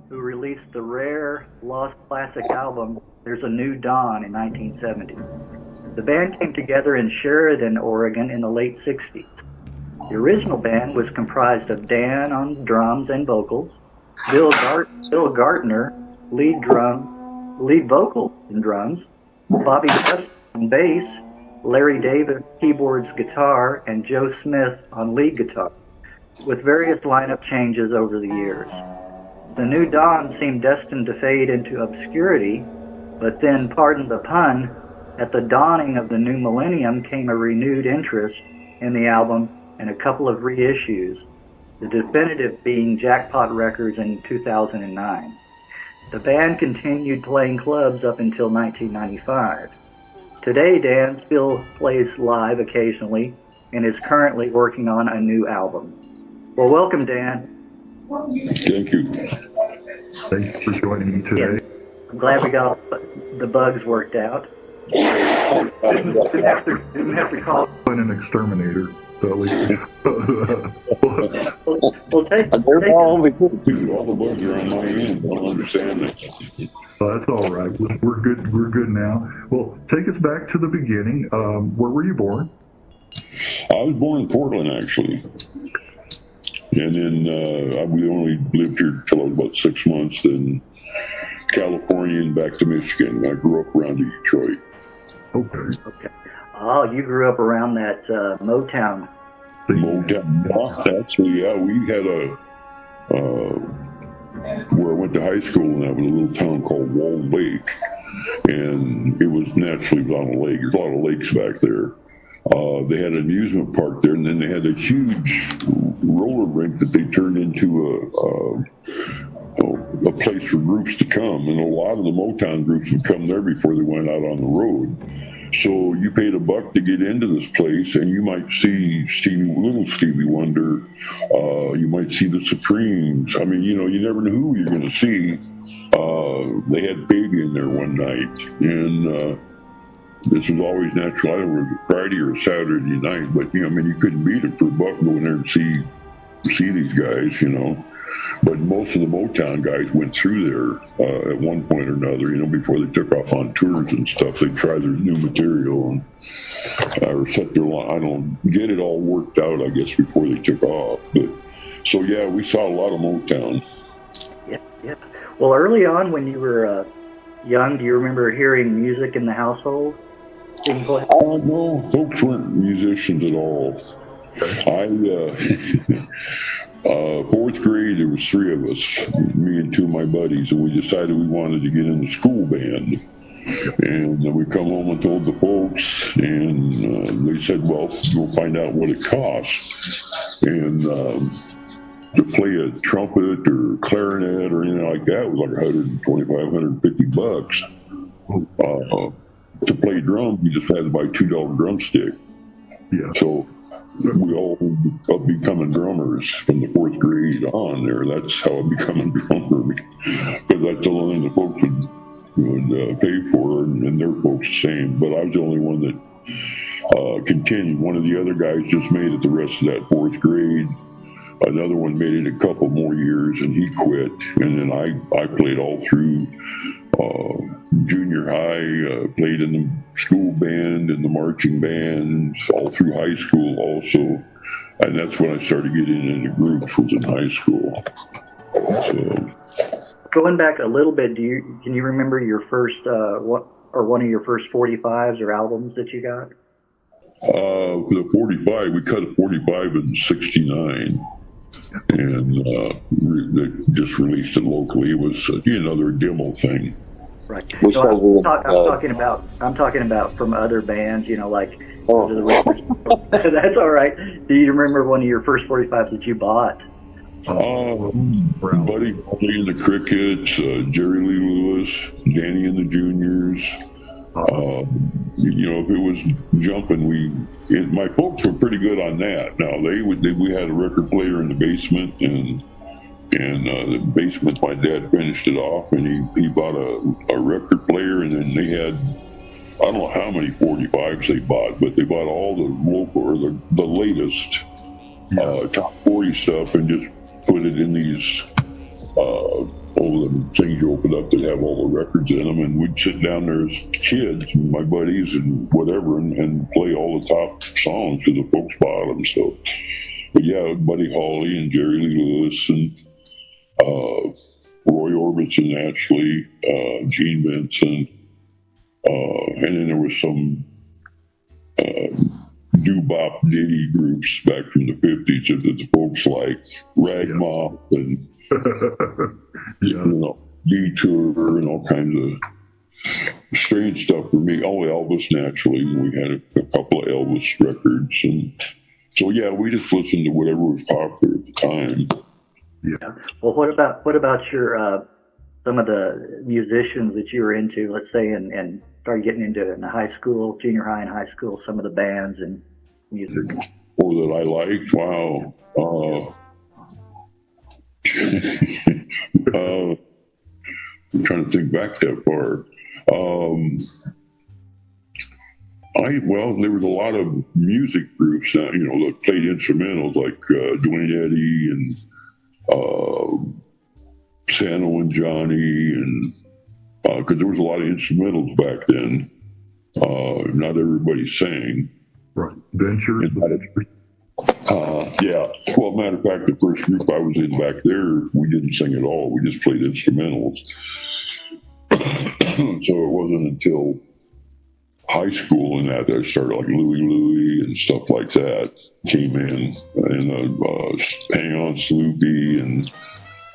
who released the rare lost classic album There's a New Dawn in 1970. The band came together in Sheridan, Oregon in the late 60s. The original band was comprised of Dan on drums and vocals, Bill Gartner, lead vocal and drums, Bobby Dust on bass, Larry Davis keyboards, guitar, and Joe Smith on lead guitar, with various lineup changes over the years. The New Dawn seemed destined to fade into obscurity, but then, pardon the pun, at the dawning of the new millennium came a renewed interest in the album and a couple of reissues, the definitive being Jackpot Records in 2009. The band continued playing clubs up until 1995. Today, Dan still plays live occasionally and is currently working on a new album. Well, welcome, Dan. Thank you. Thanks for joining me today. Yeah, I'm glad we got the bugs worked out. Didn't have to call I'm an exterminator, so at least. We'll take all the bugs are on my end. I don't understand that. That's all right. We're good. We're good now. Well, take us back to the beginning. Where were you born? I was born in Portland, actually. And then we only lived here till I was about 6 months. Then California and back to Michigan. I grew up around Detroit. Okay. Oh, you grew up around that Motown. Actually, yeah, we had where I went to high school, and that was a little town called Wall Lake, and it was naturally on a lake. There's a lot of lakes back there. They had an amusement park there, and then they had a huge roller rink that they turned into a place for groups to come, and a lot of the Motown groups would come there before they went out on the road. So you paid $1 to get into this place, and you might see little Stevie Wonder. You might see the Supremes. I mean, you never knew who you're going to see. They had Baby in there one night, and this was always natural. Either it was a Friday or a Saturday night, but you couldn't beat it for $1 to go in there and see these guys, But most of the Motown guys went through there at one point or another, before they took off on tours and stuff. They tried their new material and or set their line. I don't get it all worked out, I guess, before they took off. But so yeah, we saw a lot of Motown. Yeah. Well, early on when you were young, do you remember hearing music in the household? No, folks weren't musicians at all. Fourth grade, there was 3 of us, me and 2 of my buddies, and we decided we wanted to get in the school band. And we come home and told the folks, and they said, well, we'll find out what it costs. And to play a trumpet or clarinet or anything like that was like $125, $150. To play drums, you just had to buy a $2 drumstick. Yeah. So we all becoming drummers from the 4th grade on there. That's how I become a drummer, because that's the only thing the folks would pay for, and their folks the same. But I was the only one that continued. One of the other guys just made it the rest of that 4th grade. Another one made it a couple more years, and he quit. And then I played all through junior high, played in the school band, in the marching bands, all through high school also. And that's when I started getting into groups, was in high school. So, going back a little bit, can you remember your first one of your first 45s or albums that you got? For the 45, we cut a 45 in '69. And they just released it locally. It was another demo thing. Right. So I'm talking about from other bands, like. Oh. That's all right. Do you remember one of your first 45s that you bought? Buddy Holly and the Crickets, Jerry Lee Lewis, Danny and the Juniors. If it was jumping, my folks were pretty good on that. Now we had a record player in the basement, and the basement my dad finished it off, and he bought a record player, and then they had, I don't know how many 45s they bought, but they bought all the local or the latest top 40 stuff and just put it in these things you open up that have all the records in them, and we'd sit down there as kids, my buddies and whatever, and play all the top songs because the folks bought them. So, but yeah, Buddy Holly and Jerry Lee Lewis and Roy Orbison, actually, Gene Vincent, and then there was some doo-bop ditty groups back from the 50s that the folks like Ragmop and Detour and all kinds of strange stuff for me. Oh, Elvis, naturally. We had a couple of Elvis records, and so yeah, we just listened to whatever was popular at the time. Yeah. Well, what about your some of the musicians that you were into? Let's say, and started getting into in the high school, junior high, and high school. Some of the bands and music. Or that I liked. Wow. I'm trying to think back that far. There was a lot of music groups that, that played instrumentals like Dwayne Eddy and Sano and Johnny, and because there was a lot of instrumentals back then. Not everybody sang. Right. Ventures. Yeah. Well, matter of fact, the first group I was in back there, we didn't sing at all. We just played instrumentals. So it wasn't until high school and that I started like Louie and stuff like that came in, and Hang On Sloopy and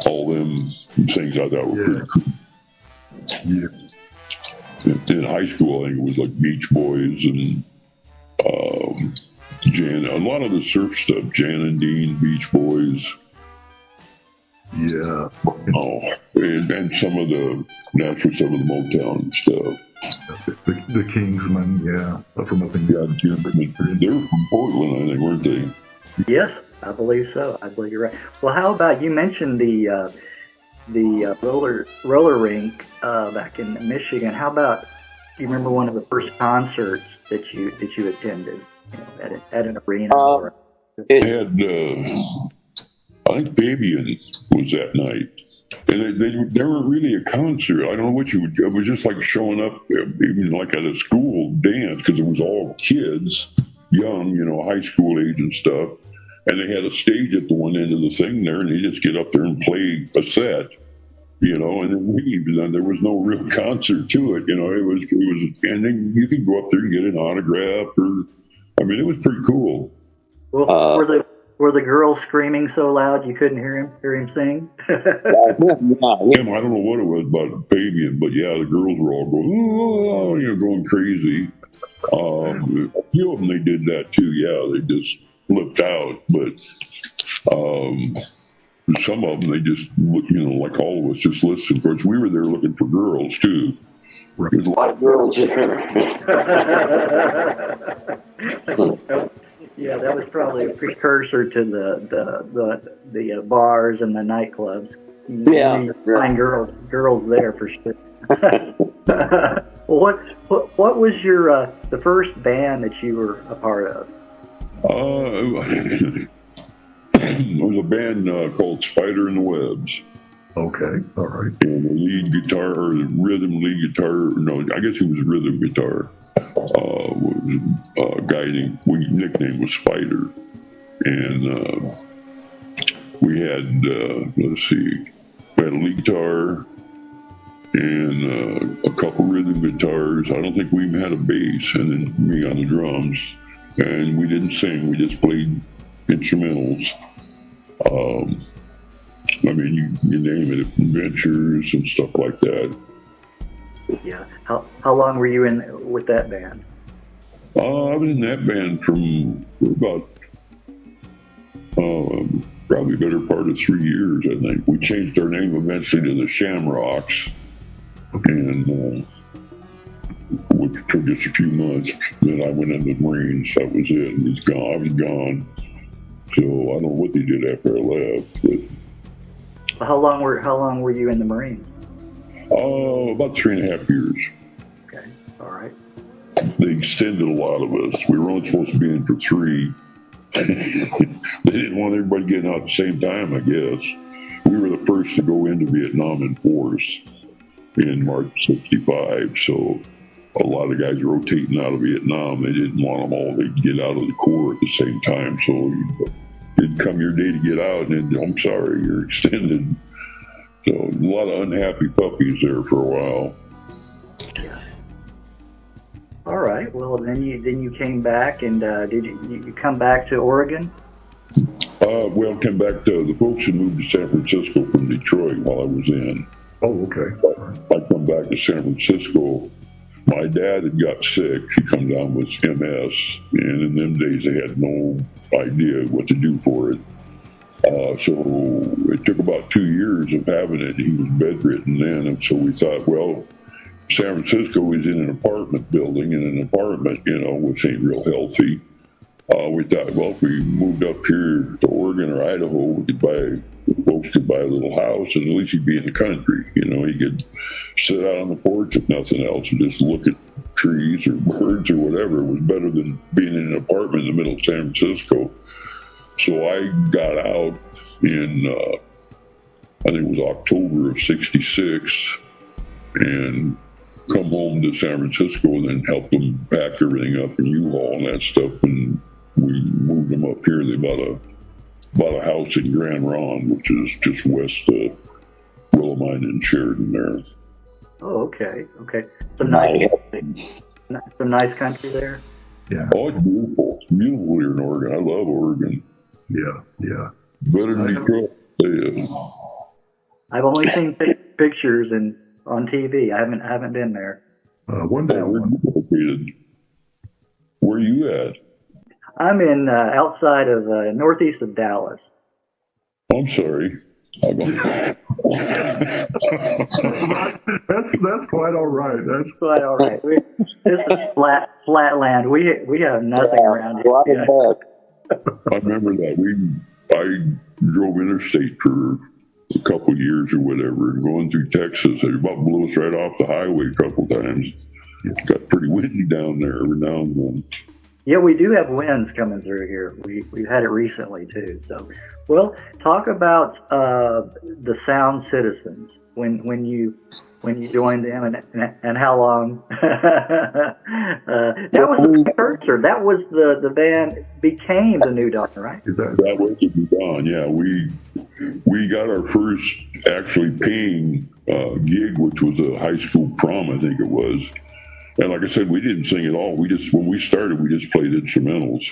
all them things I thought were pretty cool. Yeah. In high school, I think it was like Beach Boys and a lot of the surf stuff, Jan and Dean, Beach Boys. Yeah. And some of the Motown stuff. The Kingsmen, yeah. From up in they're from Portland, I think, weren't they? Yes, I believe so. I believe you're right. Well, how about, you mentioned the roller rink back in Michigan. How about, do you remember one of the first concerts that you attended, at an arena? It had, I think Fabian was that night. And they weren't really a concert. I don't know what it was just like showing up, even like at a school dance, because it was all kids, young, high school age and stuff. And they had a stage at the one end of the thing there, and they just get up there and play a set, and then leave. And there was no real concert to it, it was, and then you could go up there and get an autograph, it was pretty cool. Well, were the girls screaming so loud you couldn't hear him sing? I don't know what it was about Fabian, but yeah, the girls were all going, going crazy. A few of them, they did that too. Yeah, they just flipped out, but some of them, they just, like all of us, just listened. Of course, we were there looking for girls too. Right. There's a lot of girls. Yeah, that was probably a precursor to the bars and the nightclubs. You find girls there for sure. Well, what was your the first band that you were a part of? There was a band called Spider in the Webs. Okay, all right. And the lead guitar, or the rhythm lead guitar, no, I guess it was rhythm guitar. Was a guy we nicknamed was Spider, and we had we had a lead guitar and a couple rhythm guitars. I don't think we even had a bass, and then me on the drums. And we didn't sing; we just played instrumentals. You name it, adventures and stuff like that. Yeah. How long were you in with that band? I was in that band for about probably the better part of 3 years, I think. We changed our name eventually to the Shamrocks, and which took just a few months. Then I went into the Marines. That was it. And I was gone. So I don't know what they did after I left. But how long were you in the Marines? About 3.5 years. Okay, all right. They extended a lot of us. We were only supposed to be in for 3. They didn't want everybody getting out at the same time, I guess. we were the first to go into Vietnam in force in March '65. So a lot of guys rotating out of Vietnam, they didn't want them all to get out of the Corps at the same time. So it'd come your day to get out, and I'm sorry, you're extended. So a lot of unhappy puppies there for a while. All right. Well, then you came back, and did you come back to Oregon? Well, came back to the folks who moved to San Francisco from Detroit while I was in. Oh, okay. I come back to San Francisco. My dad had got sick. He come down with MS, and in them days they had no idea what to do for it. So it took about 2 years of having it. He was bedridden then, and so we thought, well, San Francisco is in an apartment building, in an apartment, which ain't real healthy. We thought, well, if we moved up here to Oregon or Idaho, folks could buy a little house, and at least he'd be in the country. He could sit out on the porch if nothing else and just look at trees or birds or whatever. It was better than being in an apartment in the middle of San Francisco. So I got out in, I think it was October of '66, and come home to San Francisco and then help them pack everything up in U-Haul and that stuff. And we moved them up here. They bought a house in Grand Ronde, which is just west of Willamine and Sheridan there. Oh, okay. Some nice country there. Yeah. Oh, it's beautiful. It's beautiful here in Oregon. I love Oregon. Yeah. Better than Detroit. Yeah. I've only seen pictures on TV. I haven't been there. One day. Where are you at? I'm in outside of northeast of Dallas. I'm sorry. That's quite all right. That's quite all right. This is flat land. We have nothing around here. I remember that. I drove interstate for a couple of years or whatever, and going through Texas, they about blew us right off the highway a couple times. It got pretty windy down there every now and then. Yeah, we do have winds coming through here. We've had it recently too. So, well, talk about the Sound Citizens when you joined them and how long. That was the precursor. That was the band became the New Dawn, right? That was the New Dawn. Yeah, we got our first actually paying gig, which was a high school prom, I think it was. And like I said, we didn't sing at all. When we started, we just played instrumentals.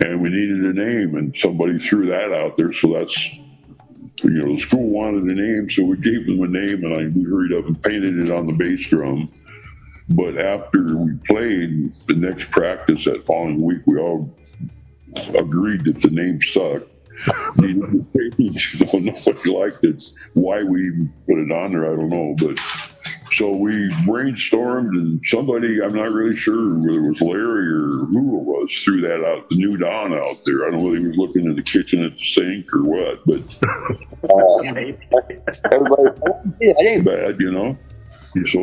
And we needed a name, and somebody threw that out there. So that's, the school wanted a name, so we gave them a name, and we hurried up and painted it on the bass drum. But after we played, the next practice that following week, we all agreed that the name sucked. Nobody liked it. Why we even put it on there, I don't know. But so we brainstormed, and somebody, I'm not really sure whether it was Larry or who it was, threw that out, the New Dawn out there. I don't know if he was looking in the kitchen at the sink or what, but that ain't bad, So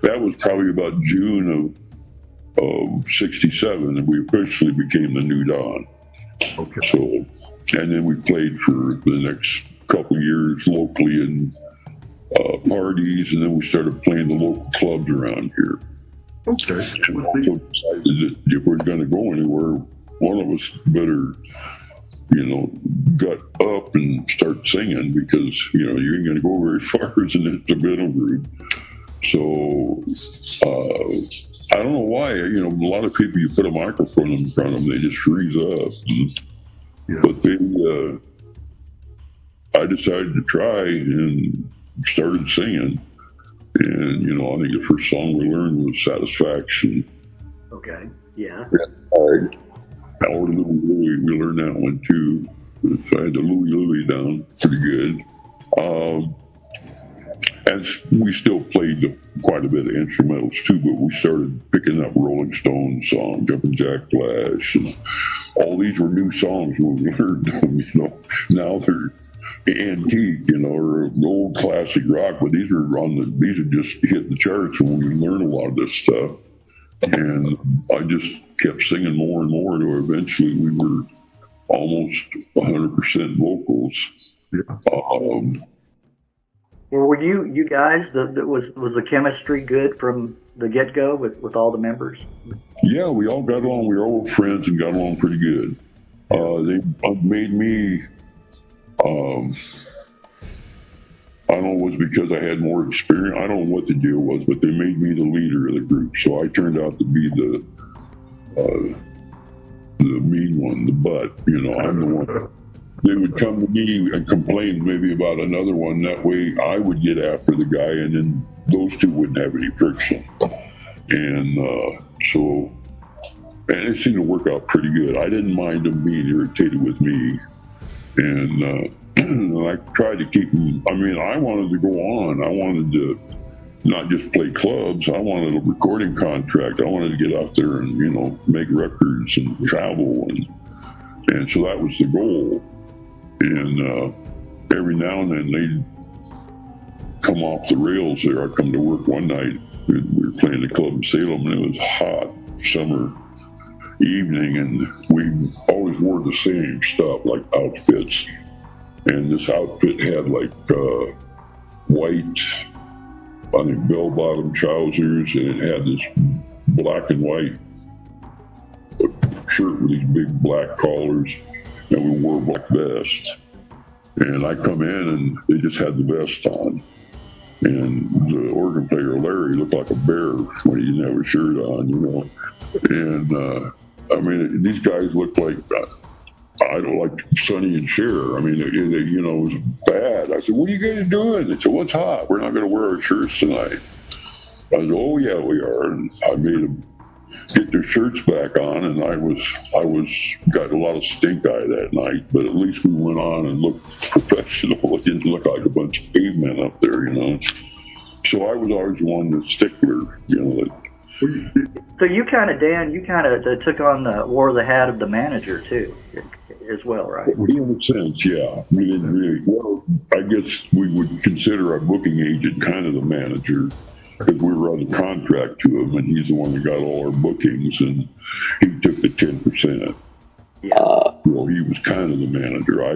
that was probably about June of '67, and we officially became the New Dawn. Okay. So, and then we played for the next couple of years locally in parties, and then we started playing the local clubs around here. Okay. So decided that if we're going to go anywhere, one of us better, gut up and start singing, because, you ain't going to go very far as an instrumental group. So, I don't know why, a lot of people, you put a microphone in front of them, they just freeze up. Yeah. But I decided to try and started singing. And, I think the first song we learned was Satisfaction. Okay, yeah. Or Louie Louie, we learned that one too. I had the Louie Louie down pretty good. And we still played quite a bit of instrumentals too, but we started picking up Rolling Stones songs, Jumpin' Jack Flash, and all these were new songs when we learned them, Now they're antique, or old classic rock, but these are just hit the charts when we learn a lot of this stuff. And I just kept singing more and more, to eventually we were almost 100% vocals. Yeah. Or were you guys, was the chemistry good from the get-go with all the members? Yeah, we all got along. We were all friends and got along pretty good. They made me, I don't know, it was because I had more experience. I don't know what the deal was, but they made me the leader of the group. So I turned out to be the mean one, the butt. I'm the one. They would come to me and complain maybe about another one. That way I would get after the guy, and then those two wouldn't have any friction. And and it seemed to work out pretty good. I didn't mind them being irritated with me. And I tried to keep them. I mean, I wanted to go on. I wanted to not just play clubs. I wanted a recording contract. I wanted to get out there and, make records and travel. And so that was the goal. And every now and then they'd come off the rails there. I'd come to work one night. We were playing the club in Salem, and it was hot summer evening, and we always wore the same stuff, like outfits. And this outfit had like white, I think, bell-bottom trousers, and it had this black and white shirt with these big black collars, and we wore black vests. And I come in, and they just had the vest on. And the organ player, Larry, looked like a bear when he didn't have a shirt on, And, I mean, these guys looked like, I don't like Sonny and Cher. I mean, it was bad. I said, "What are you guys doing?" They said, "Well, it's hot. We're not going to wear our shirts tonight." I said, "Oh, yeah, we are." And I made them get their shirts back on, and I got a lot of stink eye that night, but at least we went on and looked professional. It didn't look like a bunch of cavemen up there, So I was always one, the stickler, So you kind of, Dan, took on wore the hat of the manager too, as well, right? In a sense, yeah. We didn't really. Well, I guess we would consider our booking agent kind of the manager, because we were on a contract to him, and he's the one that got all our bookings, and he took the 10%. Yeah. Well, he was kind of the manager. I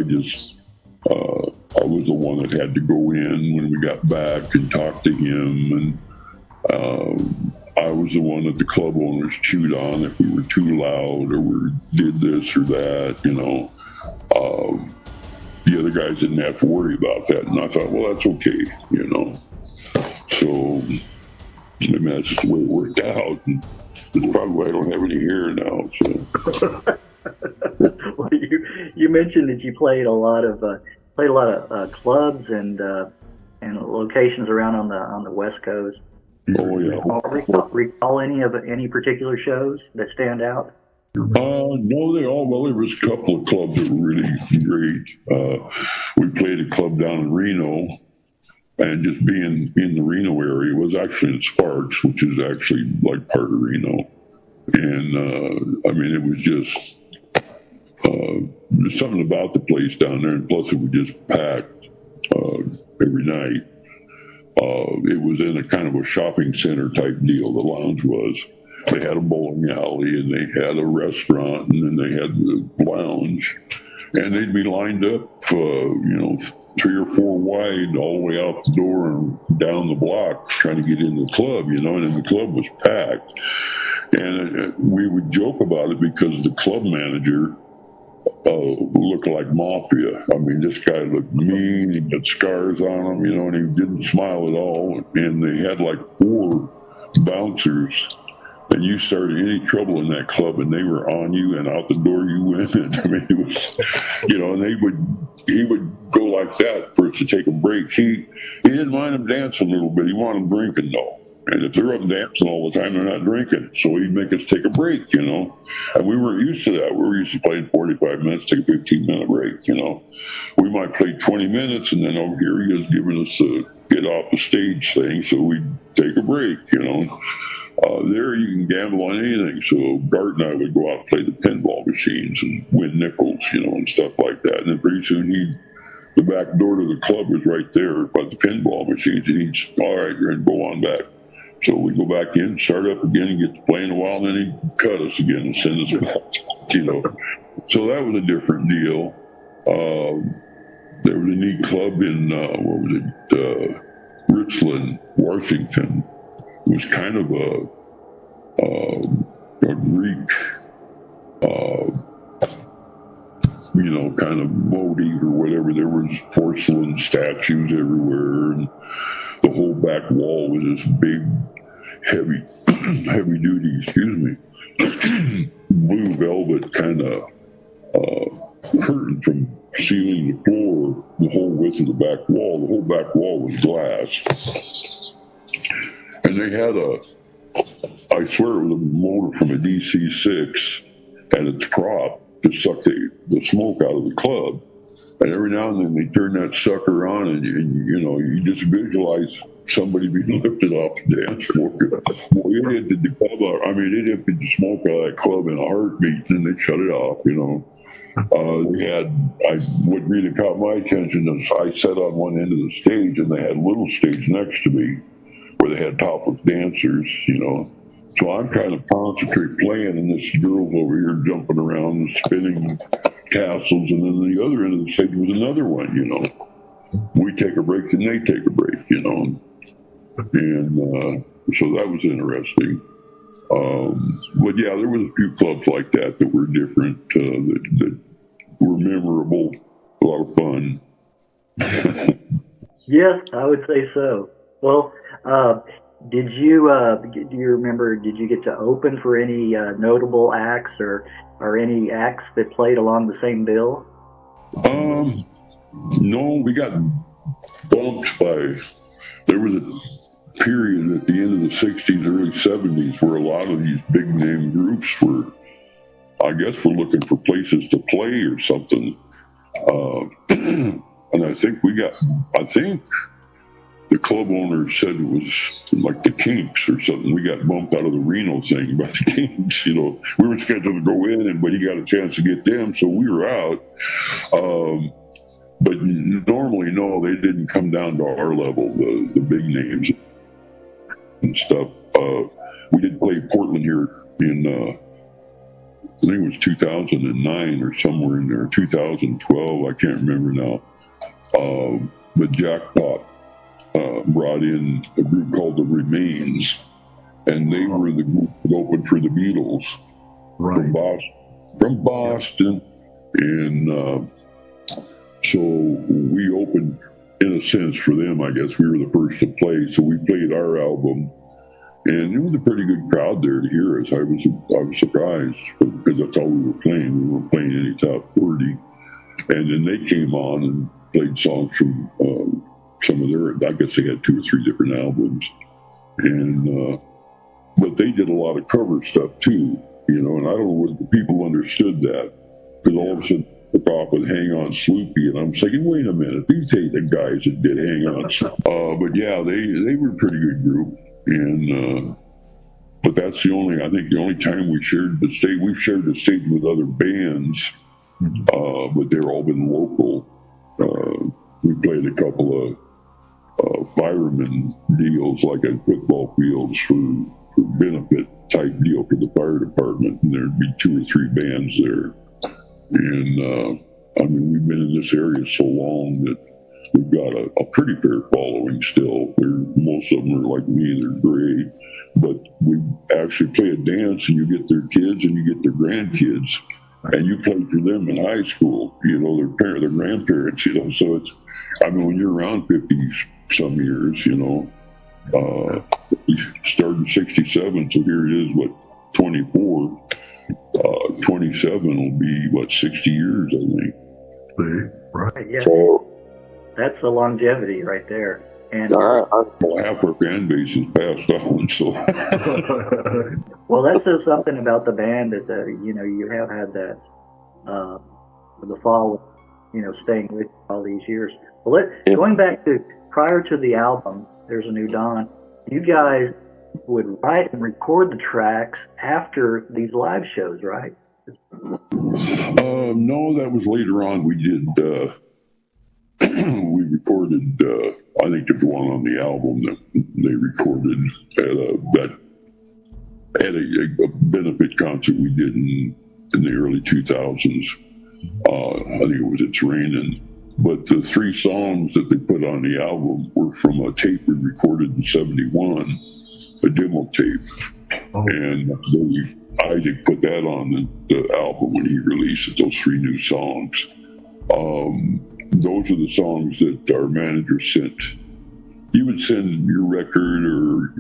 was the one that had to go in when we got back and talk to him, and I was the one that the club owners chewed on if we were too loud or we did this or that, The other guys didn't have to worry about that, and I thought, well, that's okay, So, I mean, that's just the way it worked out, and that's probably why I don't have any hair now, so. Well, you mentioned that you played a lot of clubs and locations around on the West Coast. Oh yeah. Recall any particular shows that stand out? No, there was a couple of clubs that were really great. We played a club down in Reno, and just being in the Reno area, was actually in Sparks, which is actually like part of Reno. And I mean, it was just something about the place down there, and plus it was just packed every night. It was in a kind of a shopping center type deal, the lounge was. They had a bowling alley, and they had a restaurant, and then they had the lounge. And they'd be lined up, 3 or 4 wide all the way out the door and down the block trying to get in the club, and then the club was packed. And we would joke about it because the club manager looked like mafia. I mean, this guy looked mean. He had scars on him, and he didn't smile at all. And they had like 4 bouncers, and you started any trouble in that club, and they were on you, and out the door you went. And I mean, it was, and he would go like that for us to take a break. He didn't mind them dancing a little bit. He wanted them drinking though. And if they're up dancing all the time, they're not drinking. So he'd make us take a break, And we weren't used to that. We were used to playing 45 minutes, take a 15-minute break, We might play 20 minutes, and then over here he was giving us a get off the stage thing, so we'd take a break, There you can gamble on anything. So Gart and I would go out and play the pinball machines and win nickels, and stuff like that. And then pretty soon the back door to the club was right there by the pinball machines, and he'd, all right, you're going to go on back. So we go back in, start up again, and get to playing a while, and then he'd cut us again and send us back, So that was a different deal. there was a neat club in, what was it, Richland, Washington. It was kind of a Greek, kind of motif or whatever. There was porcelain statues everywhere, and the whole back wall was this big, heavy duty, blue velvet kind of curtain from ceiling to floor, the whole width of the back wall. The whole back wall was glass. And they had I swear it was a motor from a DC-6 at its prop to suck the smoke out of the club. And every now and then they turn that sucker on, and you just visualize somebody being lifted off the dance floor. Well, it emptied the club out. I mean, it emptied the smoke out of that club in a heartbeat, and they shut it off, What really caught my attention is I sat on one end of the stage, and they had a little stage next to me where they had topless dancers, So I'm kind of concentrating playing, and this girl's over here jumping around and spinning castles, and then the other end of the stage was another one, We take a break, and they take a break, And so that was interesting. But yeah, there was a few clubs like that were different, that were memorable, a lot of fun. Yes, I would say so. Well, do you remember, did you get to open for any notable acts or any acts that played along the same bill? No, we got bumped there was a period at the end of the 60s, early 70s where a lot of these big name groups were looking for places to play or something. And I think the club owner said it was like the Kinks or something. We got bumped out of the Reno thing by the Kinks. We were scheduled to go in, but he got a chance to get them, so we were out. But normally, no, they didn't come down to our level, the big names and stuff. We did play Portland here in, I think it was 2009 or somewhere in there, 2012, I can't remember now. But Jackpot brought in a group called the Remains, and they were the group that opened for the Beatles from Boston. And so we opened, in a sense, for them. I guess we were the first to play, so we played our album, and it was a pretty good crowd there to hear us. I was surprised, because that's all we were playing. We weren't playing any top 40. And then they came on and played songs from some of their, I guess they had 2 or 3 different albums. And but they did a lot of cover stuff too, and I don't know whether the people understood that, because all of a sudden they took off with Hang On Sloopy, and I'm thinking, wait a minute, these ain't the guys that did Hang On. But yeah, they were a pretty good group, and but that's the only time we shared the stage. We've shared the stage with other bands, but they're all been local. We played a couple of fireman deals, like at football fields for benefit type deal for the fire department, and there'd be 2 or 3 bands there. And we've been in this area so long that we've got a pretty fair following still. Most of them are like me, they're great, but we actually play a dance, and you get their kids and you get their grandkids, and you play for them in high school, their grandparents, so it's, when you're around 50 some years, we started in 67, so here it is, 24, 27 will be, 60 years, I think. Right, yeah. That's the longevity right there. And half our fan base is passed on, so. Well, that says something about the band that, you have had that, the fall, staying with you all these years. Well, going back to prior to the album, There's a New Dawn, you guys would write and record the tracks after these live shows, right? No, that was later on. We did, we recorded, I think the one on the album that they recorded at a benefit concert we did in the early 2000s. I think it was It's Raining, But the 3 songs that they put on the album were from a tape we recorded in '71, a demo tape. Oh. And Isaac put that on the album when he released it, those 3 new songs. Those are the songs that our manager sent. You would send your record or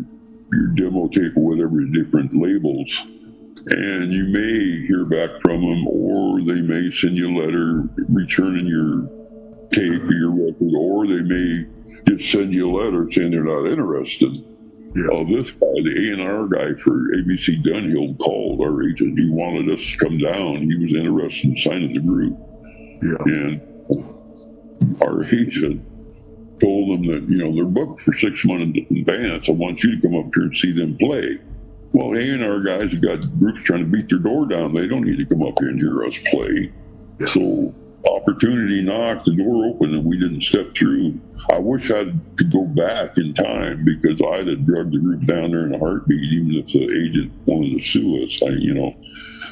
your demo tape or whatever to different labels, and you may hear back from them, or they may send you a letter returning your tape or your record, or they may just send you a letter saying they're not interested. Yeah. This guy, the A&R guy for ABC Dunhill, called our agent. He wanted us to come down. He was interested in signing the group. Yeah. And our agent told them that, they're booked for 6 months in advance. I want you to come up here and see them play. Well, A&R guys have got groups trying to beat their door down. They don't need to come up here and hear us play. Yeah. So opportunity knocked, the door opened, and we didn't step through. I wish I could go back in time, because I'd have drugged the group down there in a heartbeat, even if the agent wanted to sue us.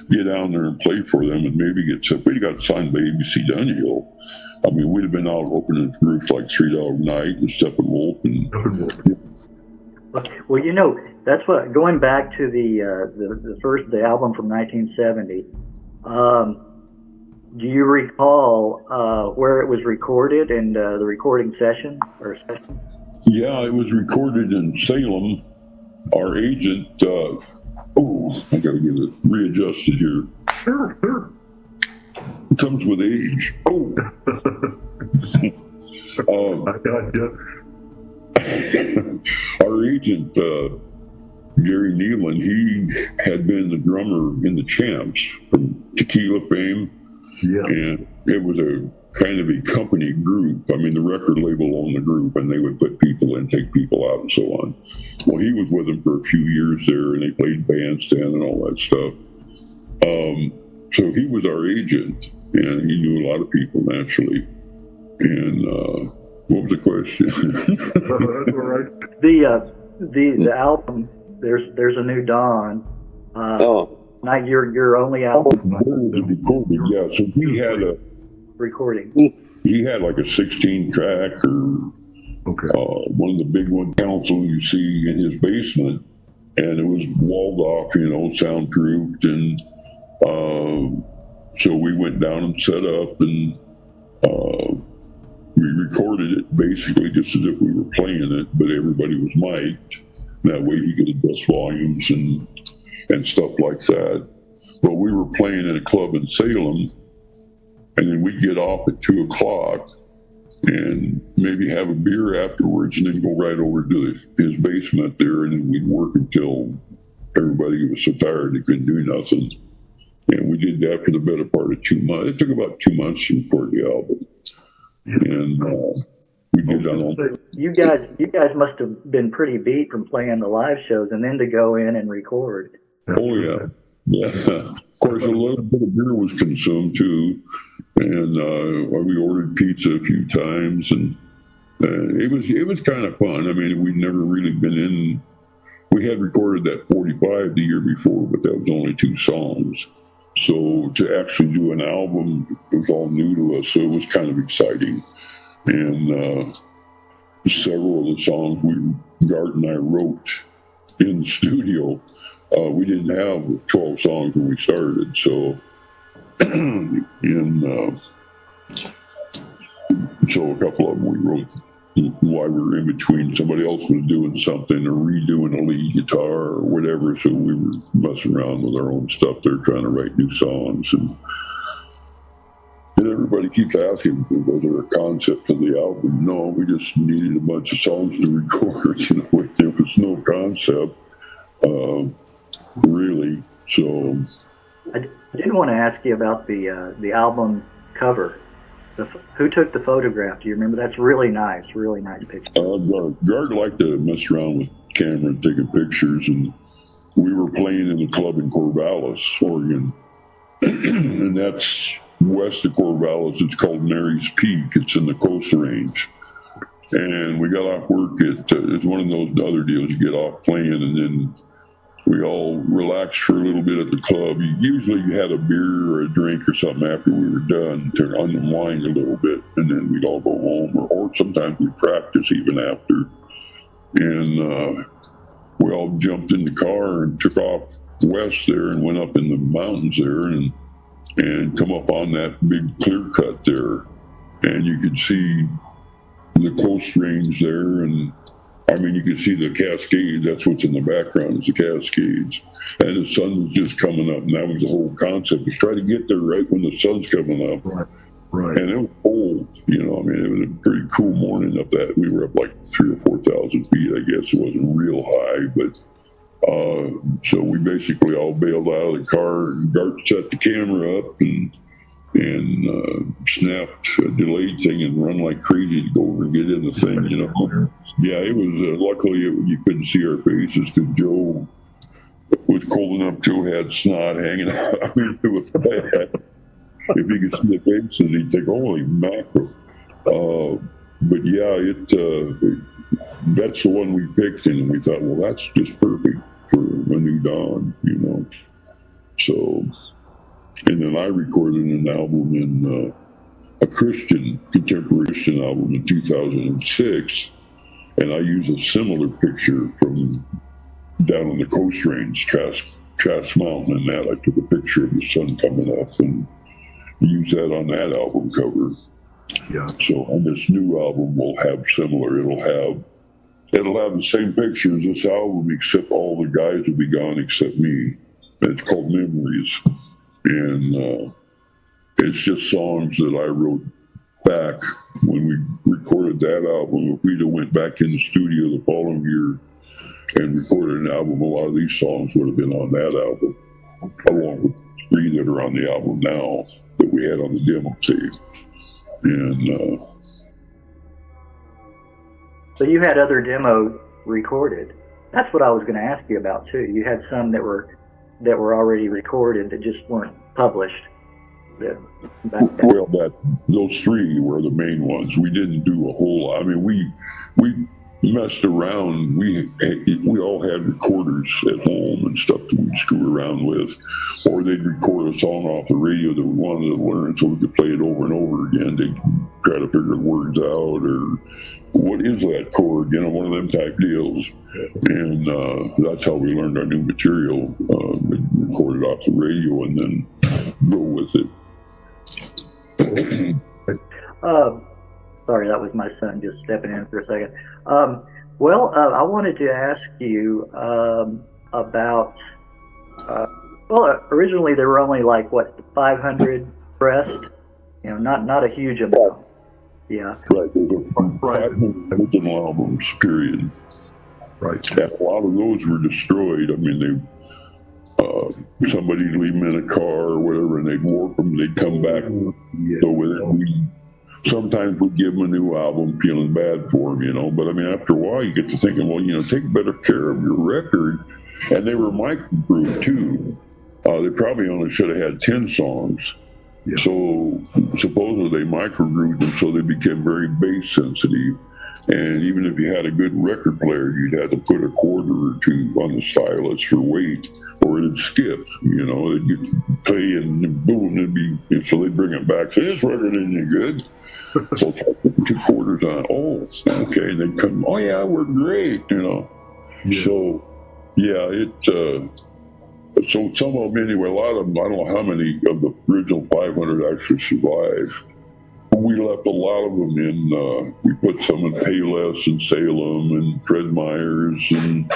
Get down there and play for them and maybe get set. We got signed by ABC Dunhill. I mean, we'd have been out opening groups like $3 a night and Steppenwolf and. Well, that's what. Going back to the album from 1970. Do you recall where it was recorded and the recording session or session? Yeah, it was recorded in Salem. Our agent. I gotta get it readjusted here. Sure. It comes with age. I got you. Our agent, Gary Nealon, he had been the drummer in the Champs from Tequila fame. Yeah. And it was a kind of a company group. I mean, the record label owned the group, and they would put people in, take people out, and so on. Well, he was with them for a few years there, and they played bandstand and all that stuff. So he was our agent, and he knew a lot of people, naturally. And what was the question? That's all right. The album, there's a new dawn. Not your only album. Recorded, yeah. So he had a recording. He had like a 16-track or one of the big one console you see in his basement, and it was walled off, soundproofed, and so we went down and set up, and we recorded it basically just as if we were playing it, but everybody was mic'd. That way he could adjust volumes and stuff like that. But we were playing in a club in Salem, and then we'd get off at 2 o'clock and maybe have a beer afterwards, and then go right over to his basement there, and then we'd work until everybody was so tired they couldn't do nothing. And we did that for the better part of 2 months. It took about 2 months to record the album. And we did that all. You guys must have been pretty beat from playing the live shows, and then to go in and record. Oh yeah. Of course, a little bit of beer was consumed too, and we ordered pizza a few times, and it was kind of fun. I mean, we'd never really been in. We had recorded that 45 the year before, but that was only 2 songs. So to actually do an album was all new to us, so it was kind of exciting. And several of the songs Gart and I wrote in the studio. We didn't have 12 songs when we started, so so a couple of them we wrote while we were in between. Somebody else was doing something or redoing a lead guitar or whatever, so we were messing around with our own stuff there, trying to write new songs. And everybody keeps asking, was there a concept for the album? No, we just needed a bunch of songs to record. There was no concept, really. So I did want to ask you about the album cover. Who took the photograph? Do you remember? That's really nice picture. Gart liked to mess around with camera and taking pictures, and we were playing in a club in Corvallis, Oregon, and that's west of Corvallis. It's called Mary's Peak. It's in the Coast Range, and we got off work at it's one of those other deals. You get off playing, and then we all relaxed for a little bit at the club. Usually you had a beer or a drink or something after we were done to unwind a little bit, and then we'd all go home, or sometimes we'd practice even after. And we all jumped in the car and took off west there and went up in the mountains there and come up on that big clear cut there. And you could see the Coast Range there, and I mean, you could see the Cascades. That's what's in the background, is the Cascades. And the sun was just coming up, and that was the whole concept, was try to get there right when the sun's coming up. Right. And it was cold, you know. I mean, it was a pretty cool morning up that. We were up like 3,000 or 4,000 feet, I guess. It wasn't real high, but so we basically all bailed out of the car, and Gart set the camera up and snapped a delayed thing and run like crazy to go over and get in the thing, you know. Yeah, it was, luckily you couldn't see our faces because Joe was cold enough. Joe had snot hanging out. I mean, it was bad. If you could see the faces, he'd think, holy mackerel. But yeah, that's the one we picked, and we thought, well, that's just perfect for a new dawn, you know. So, and then I recorded an album in a contemporary Christian album in 2006, and I used a similar picture from down on the Coast Range, Cass Mountain, and that I took a picture of the sun coming up and used that on that album cover. Yeah. So on this new album, we'll have similar. It'll have the same picture as this album, except all the guys will be gone except me. And it's called Memories. And it's just songs that I wrote back when we recorded that album. If we'd have went back in the studio the following year and recorded an album, a lot of these songs would have been on that album, along with 3 that are on the album now that we had on the demo tape. And so you had other demos recorded. That's what I was going to ask you about too. You had some that were already recorded that just weren't published. Well, those 3 were the main ones. We didn't do a whole lot. I mean, we messed around. We all had recorders at home and stuff that we'd screw around with, or they'd record a song off the radio that we wanted to learn so we could play it over and over again. They'd try to figure the words out, or what is that chord, you know, one of them type deals. And that's how we learned our new material. We'd record it off the radio and then go with it. Sorry, that was my son just stepping in for a second. I wanted to ask you about, originally there were only like, 500 pressed? You know, not a huge amount. Yeah. Right, those are 500 original albums, period. Right. And a lot of those were destroyed. I mean, somebody'd leave them in a car or whatever, and they'd warp them, they'd come back. Yeah. So sometimes we'd give them a new album feeling bad for them, you know. But I mean, after a while, you get to thinking, well, you know, take better care of your record. And they were micro-grooved too. They probably only should have had 10 songs. Yeah. So supposedly they micro-grooved them so they became very bass sensitive. And even if you had a good record player, you'd have to put a quarter or 2 on the stylus for weight, or it'd skip, you know. You'd play and boom, it'd be, so they'd bring it back. Say, this record isn't any good. So 2 quarters on, oh, okay. And they'd come, oh yeah, we're great, you know. Yeah. So, yeah, so some of them anyway, a lot of them, I don't know how many of the original 500 actually survived. We left a lot of them in, we put some in Payless and Salem and Fred Meyers and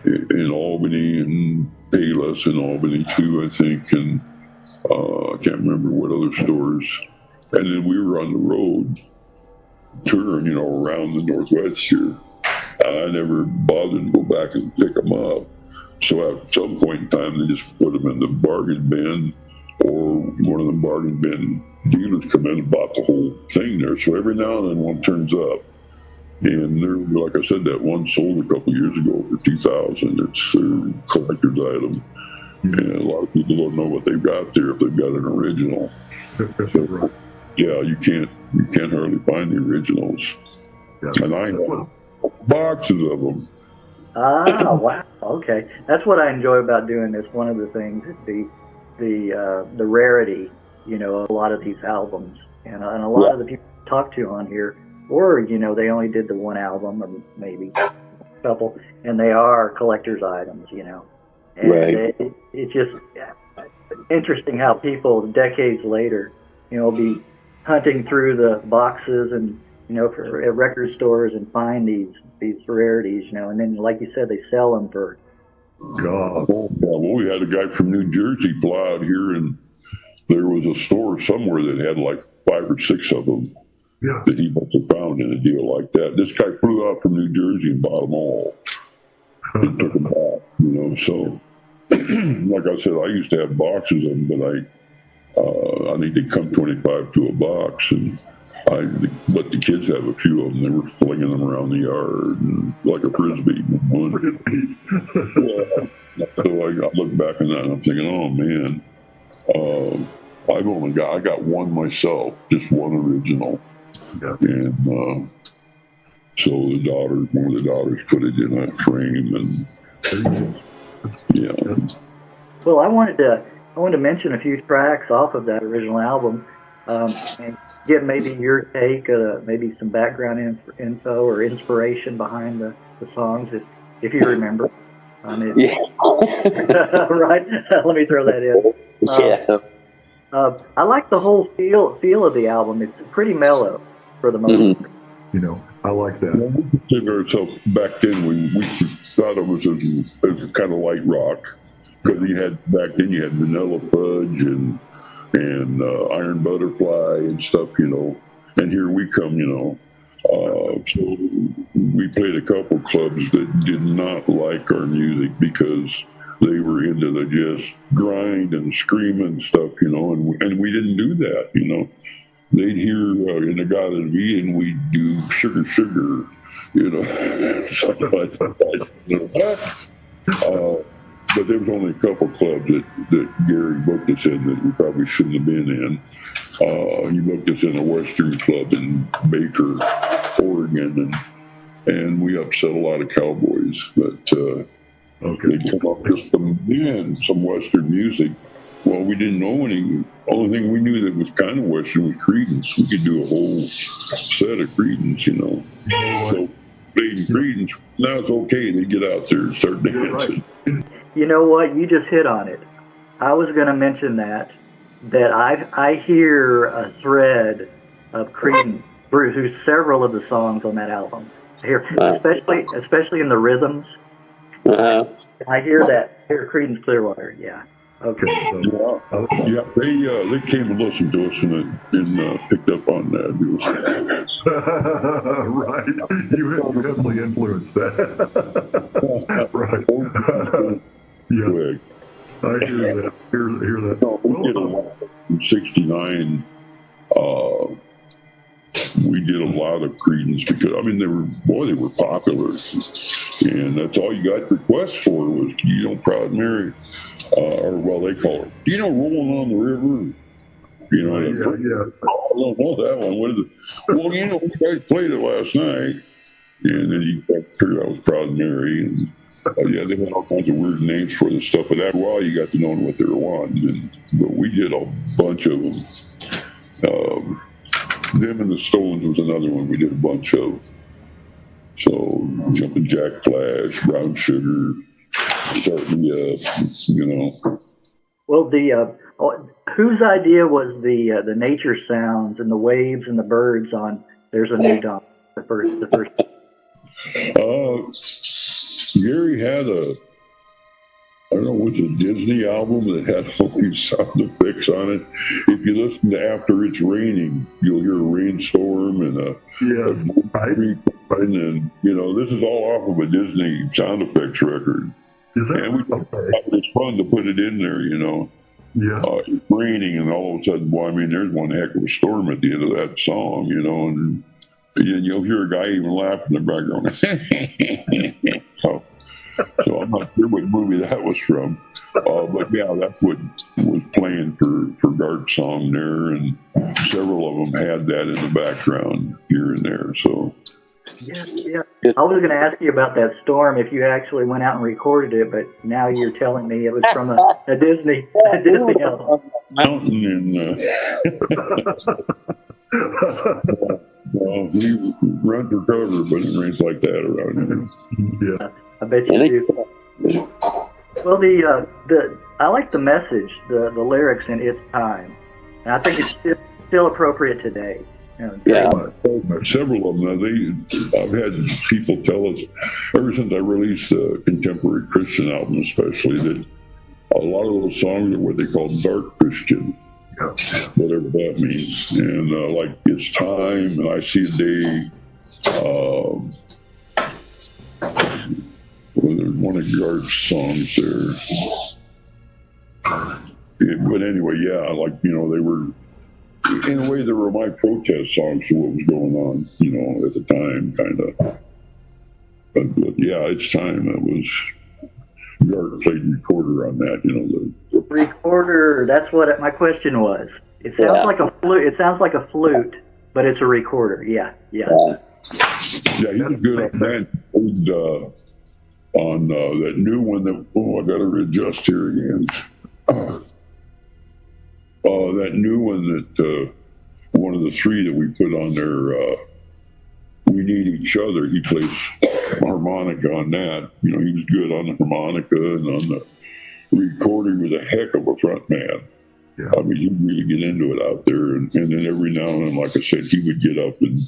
in Albany, and Payless in Albany too, I think, and I can't remember what other stores. And then we were on the road touring, you know, around the Northwest here. I never bothered to go back and pick them up. So at some point in time, they just put them in the bargain bin, or one of the bargain bin dealers come in and bought the whole thing there. So every now and then one turns up. And there, like I said, that one sold a couple years ago for $2,000. It's a collector's item. And a lot of people don't know what they've got there if they've got an original. So, yeah, you can't hardly find the originals. Yeah. And I have boxes of them. Ah, wow. Okay, that's what I enjoy about doing this. One of the things is the rarity, of a lot of these albums, and a lot Right. of the people I talk to on here, or they only did the one album or maybe a couple, and they are collector's items. And Right. it's just interesting how people decades later, will be hunting through the boxes and for at record stores and find these rarities, and then like you said, they sell them for. God. Oh, yeah. Well, we had a guy from New Jersey fly out here, and there was a store somewhere that had like 5 or 6 of them Yeah. that he must have found in a deal like that. This guy flew out from New Jersey and bought them all and took them back. So like I said, I used to have boxes of them, but I think they come 25 to a box, and I let the kids have a few of them. They were flinging them around the yard and like a frisbee. Yeah. So I look back on that and I'm thinking, oh man, I got one myself, just one original, Yeah. and so one of the daughters put it in a frame, and yeah. Well, I wanted to mention a few tracks off of that original album, and get maybe your take, maybe some background info or inspiration behind the songs, if you remember. Yeah. Right. Let me throw that in. Yeah. I like the whole feel of the album. It's pretty mellow for the most part. I like that. Well, we considered ourselves back then, we thought it was as kind of light rock, because back then you had Vanilla Fudge and Iron Butterfly and stuff, and here we come, so we played a couple clubs that did not like our music because they were into the just grind and screaming stuff, and we didn't do that, They'd hear In the God of the and we'd do Sugar Sugar, something like that. But there was only a couple clubs that Gary booked us in that we probably shouldn't have been in. He booked us in a Western club in Baker, Oregon, and we upset a lot of cowboys. But they come up with some Western music. Well, we didn't know any. Only thing we knew that was kind of Western was Creedence. We could do a whole set of Creedence, So playing Creedence, now it's okay. They get out there and start dancing. You know what? You just hit on it. I was going to mention that I hear a thread of Creedence through several of the songs on that album. I hear, especially in the rhythms. I hear Creedence Clearwater. Yeah. Okay. Yeah. They came and listened to us and picked up on that. Right. You heavily influenced that. Right. Yeah. I hear that. Hear that. We did a lot in '69. We did a lot of Creedence because they were popular, and that's all you got requests for was Proud Mary, or they call it Rolling on the River. Yeah. I don't know that one. What is it? Well, you guys played it last night, and then you figured out it was Proud Mary, and they had all kinds of weird names for the stuff. But after a while, you got to know what they were wanting. But we did a bunch of them. Them and the Stones was another one we did a bunch of. So Jumpin' Jack Flash, Brown Sugar, Start Me Up, Well, whose idea was the nature sounds and the waves and the birds on There's a New Dawn? The first. Gary had I don't know, was a Disney album that had all these sound effects on it. If you listen to After It's Raining, you'll hear a rainstorm and a creek, and then, this is all off of a Disney sound effects record. And we thought it was fun to put it in there, Yeah. It's raining, and all of a sudden, there's one heck of a storm at the end of that song, and you'll hear a guy even laugh in the background. So I'm not sure what movie that was from, but yeah, that's what was playing for Guard Song there, and several of them had that in the background here and there. So Yeah, yeah. I was going to ask you about that storm if you actually went out and recorded it, but now you're telling me it was from a Disney album. Mountain and well, we run for cover, but it rains like that around here. Yeah. I bet you do. Well, I like the message, the lyrics in It's Time. And I think it's still appropriate today. You know, Yeah. Several of them. I've had people tell us ever since I released the contemporary Christian album, especially, that a lot of those songs are what they call dark Christian, whatever that means. And like It's Time and I See a Day. Well, there's one of Garth's songs there. But anyway, yeah, like, you know, they were, in a way, they were my protest songs to what was going on, you know, at the time, kind of. But yeah, It's Time. That was, Garth played recorder on that, you know. The recorder, that's what my question was. It sounds like a flute. It sounds like a flute, but it's a recorder. Yeah. Yeah, he was good on that. On that new one that, I got to readjust here again. That new one that, one of the three that we put on there, We Need Each Other, he plays harmonica on that. You know, he was good on the harmonica and on the recording with a heck of a front man. Yeah. I mean, he'd really get into it out there. And then every now and then, like I said, he would get up and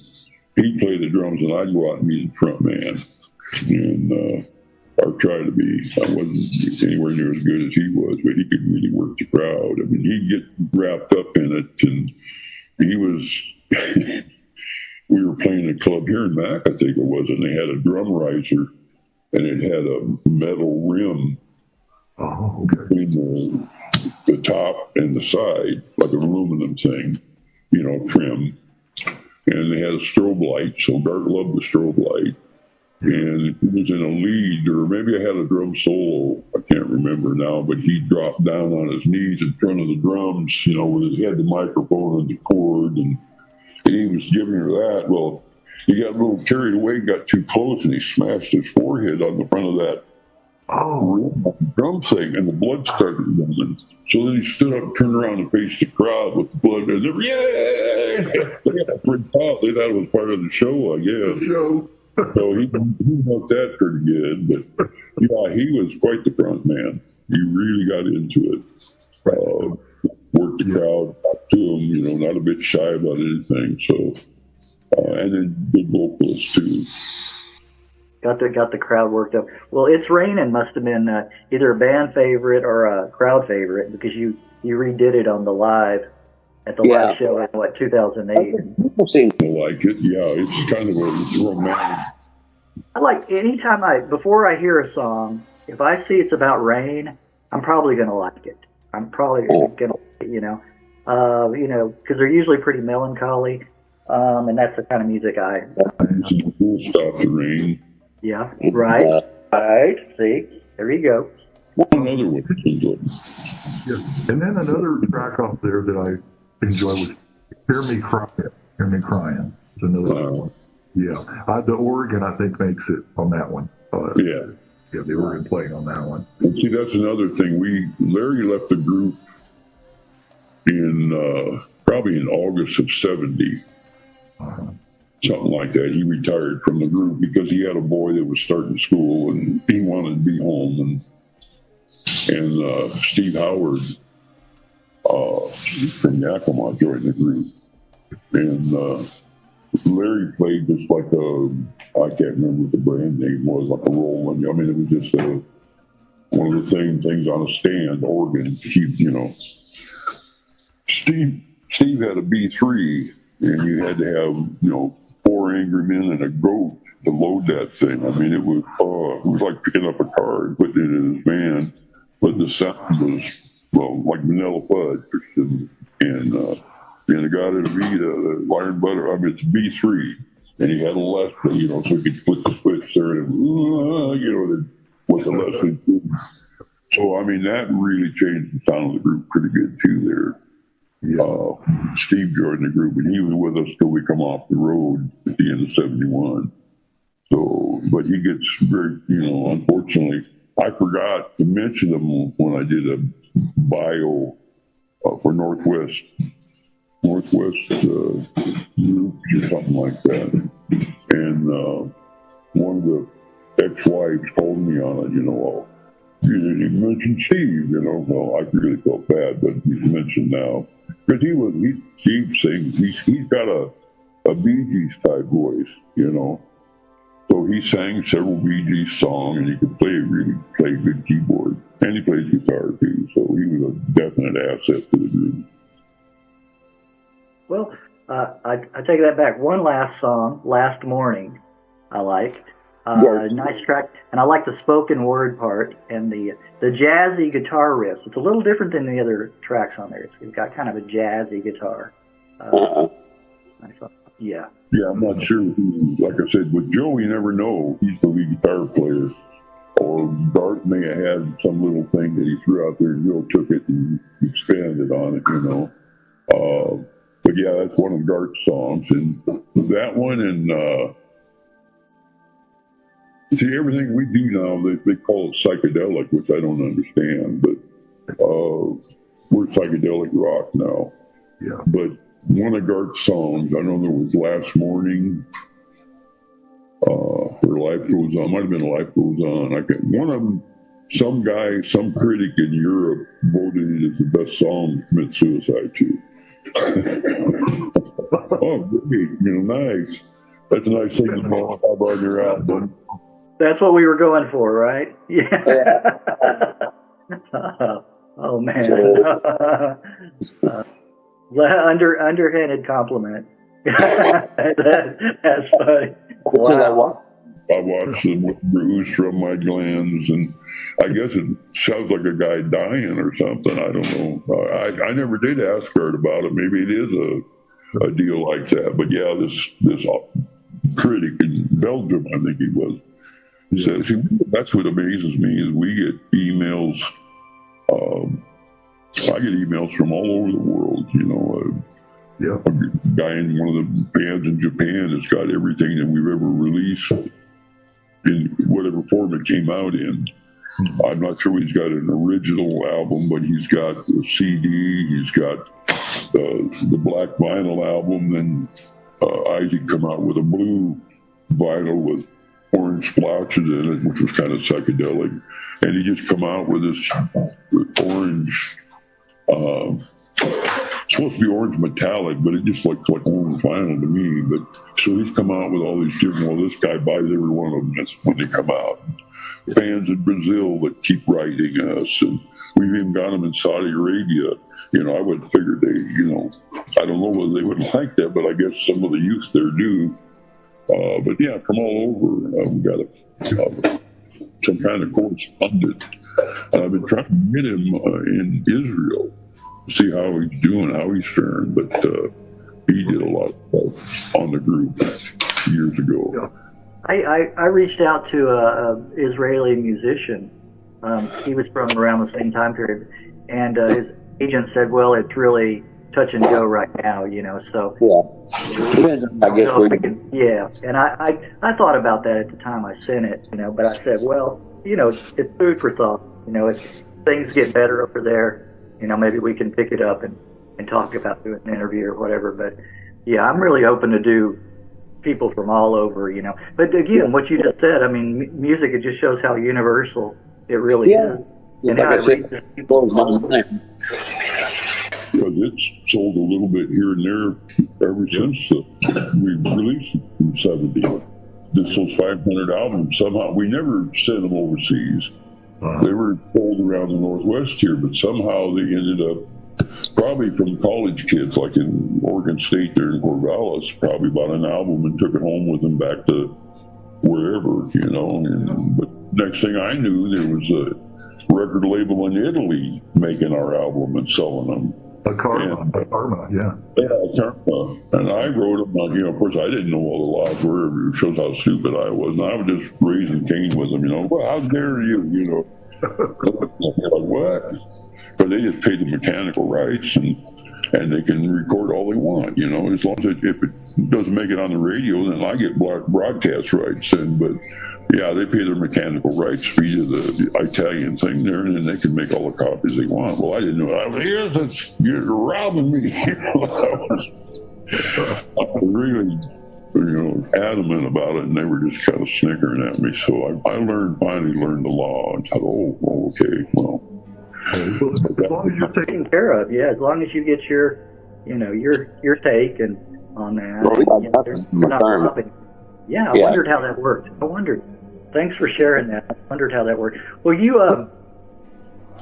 he'd play the drums and I'd go out and be the front man. And, or try to be. I wasn't anywhere near as good as he was, but he could really work the crowd. I mean, he'd get wrapped up in it, and he was. We were playing a club here in Mac, I think it was, and they had a drum riser, and it had a metal rim between the top and the side, like an aluminum thing, you know, trim. And they had a strobe light, so Garth loved the strobe light. And he was in a lead, or maybe I had a drum solo, I can't remember now, but he dropped down on his knees in front of the drums, you know, with his head, the microphone and the cord, and he was giving her that. Well, he got a little carried away, got too close, and he smashed his forehead on the front of that drum thing, and the blood started running. So then he stood up, turned around, and faced the crowd with the blood, and they were, yay! They thought it was part of the show, I guess. So he helped that pretty good, but yeah, he was quite the front man. He really got into it. Worked the crowd up to him, you know, not a bit shy about anything. So, and then good vocalist too. Got the crowd worked up. Well, It's Raining must have been either a band favorite or a crowd favorite because you redid it on the live. At the live show in, 2008? People seem to like it, yeah. It's kind of a romantic. I like, before I hear a song, if I see it's about rain, I'm probably going to like it. I'm probably going to, you know, because they're usually pretty melancholy, and that's the kind of music I... We'll Stop the Rain. Yeah, right. See, there you go. Another one. Yes. And then another track off there that I enjoy was Hear Me Crying. It's another one. Yeah. The organ, I think, makes it on that one. Yeah, the organ playing on that one. And see, that's another thing. Larry left the group in probably in August of 70. Something like that. He retired from the group because he had a boy that was starting school and he wanted to be home. And Steve Howard from Yakima joined the group. And Larry played just like I can't remember what the brand name was, like a Roland. I mean, it was just one of the same things on a stand, organ. You know, Steve had a B3, and you had to have, you know, 4 angry men and a goat to load that thing. I mean, it was like picking up a car and putting it in his van, but the sound was, well, like vanilla fudge. And the guy that beat the iron butter, I mean, it's B3, and he had a Leslie, you know, so he could put the switch there and, you know, what the Leslie did. So, I mean, that really changed the sound of the group pretty good, too, there. Steve joined the group, and he was with us till we come off the road at the end of 71. So, but he gets very, unfortunately, I forgot to mention him when I did a bio for Northwest group or something like that. And one of the ex-wives called me on it, oh, you didn't even mention Steve, Well, I really felt bad, but he's mentioned now. Because Steve sings, he's got a Bee Gees type voice, So he sang several Bee Gees songs, and he could play good keyboard. And he plays guitar too, so he was a definite asset to the group. Well, I take that back. One last song, Last Morning, I like. Nice track, and I like the spoken word part and the jazzy guitar riffs. It's a little different than the other tracks on there. It's got kind of a jazzy guitar. Yeah. Yeah, I'm not sure. Like I said, with Joe, you never know. He's the lead guitar player. Or Dart may have had some little thing that he threw out there, and Joe took it and expanded on it, But yeah, that's one of Dart's songs. And that one, and see, everything we do now, they call it psychedelic, which I don't understand. But we're psychedelic rock now. Yeah. But one of Gart's songs, I don't know, it was Last Morning, or Life Goes On. Might have been Life Goes On. One of them, some guy, some critic in Europe voted it as the best song to commit suicide to. Oh, great, nice. That's a nice thing to know about your album. That's what we were going for, right? Yeah. Oh man. Underhanded compliment. That's funny. Wow. I watched the bruise from my glands, and I guess it sounds like a guy dying or something. I don't know. I never did ask her about it. Maybe it is a deal like that. But yeah, this critic in Belgium, I think he was, says, that's what amazes me is we get emails. I get emails from all over the world, Yeah. A guy in one of the bands in Japan has got everything that we've ever released in whatever form it came out in. I'm not sure he's got an original album, but he's got a CD, he's got the black vinyl album, and Isaac come out with a blue vinyl with orange splotches in it, which was kind of psychedelic. And he just come out with this orange, it's supposed to be orange metallic, but it just looks like orange vinyl to me. But so he's come out with all these different, well, this guy buys every one of them when they come out. Fans in Brazil that keep writing us, and we've even got them in Saudi Arabia. I would figure they, I don't know whether they would like that, but I guess some of the youth there do. But yeah, from all over, we've got some kind of correspondent. I've been trying to get him in Israel, see how he's doing, how he's faring, but he did a lot of stuff on the group years ago. Yeah. I reached out to a Israeli musician. He was from around the same time period, and his agent said, "Well, it's really touch and go right now, So yeah, I guess yeah, and I thought about that at the time I sent it, but I said, well, it's food for thought. If things get better over there, maybe we can pick it up and talk about doing an interview or whatever. But yeah, I'm really open to do people from all over, But again, what you just said, I mean, music, it just shows how universal it really is. And how it reaches people. Because it's sold a little bit here and there ever since we released it in '70. Those 500 albums, somehow, we never sent them overseas. They were sold around the Northwest here, but somehow they ended up, probably from college kids, like in Oregon State there in Corvallis, probably bought an album and took it home with them back to wherever, But next thing I knew, there was a record label in Italy making our album and selling them. Karma, yeah. Yeah, Karma. And I wrote them, of course I didn't know all the laws were, it shows how stupid I was. And I was just raising Cain with them, well, how dare you, like, what? But they just paid the mechanical rights, and and they can record all they want, you know, as long as if it doesn't make it on the radio, then I get broadcast rights. But yeah, they pay their mechanical rights fee to the Italian thing there, and then they can make all the copies they want. Well, I didn't know. I was yes, you're robbing me. I was really, adamant about it, and they were just kind of snickering at me. So I finally learned the law, and thought, oh, okay, well. As long as you're taking Taken care of, yeah. As long as you get your take and on that. Well, you're not robbing. Yeah, I wondered how that worked. Thanks for sharing that. I wondered how that worked. Well, you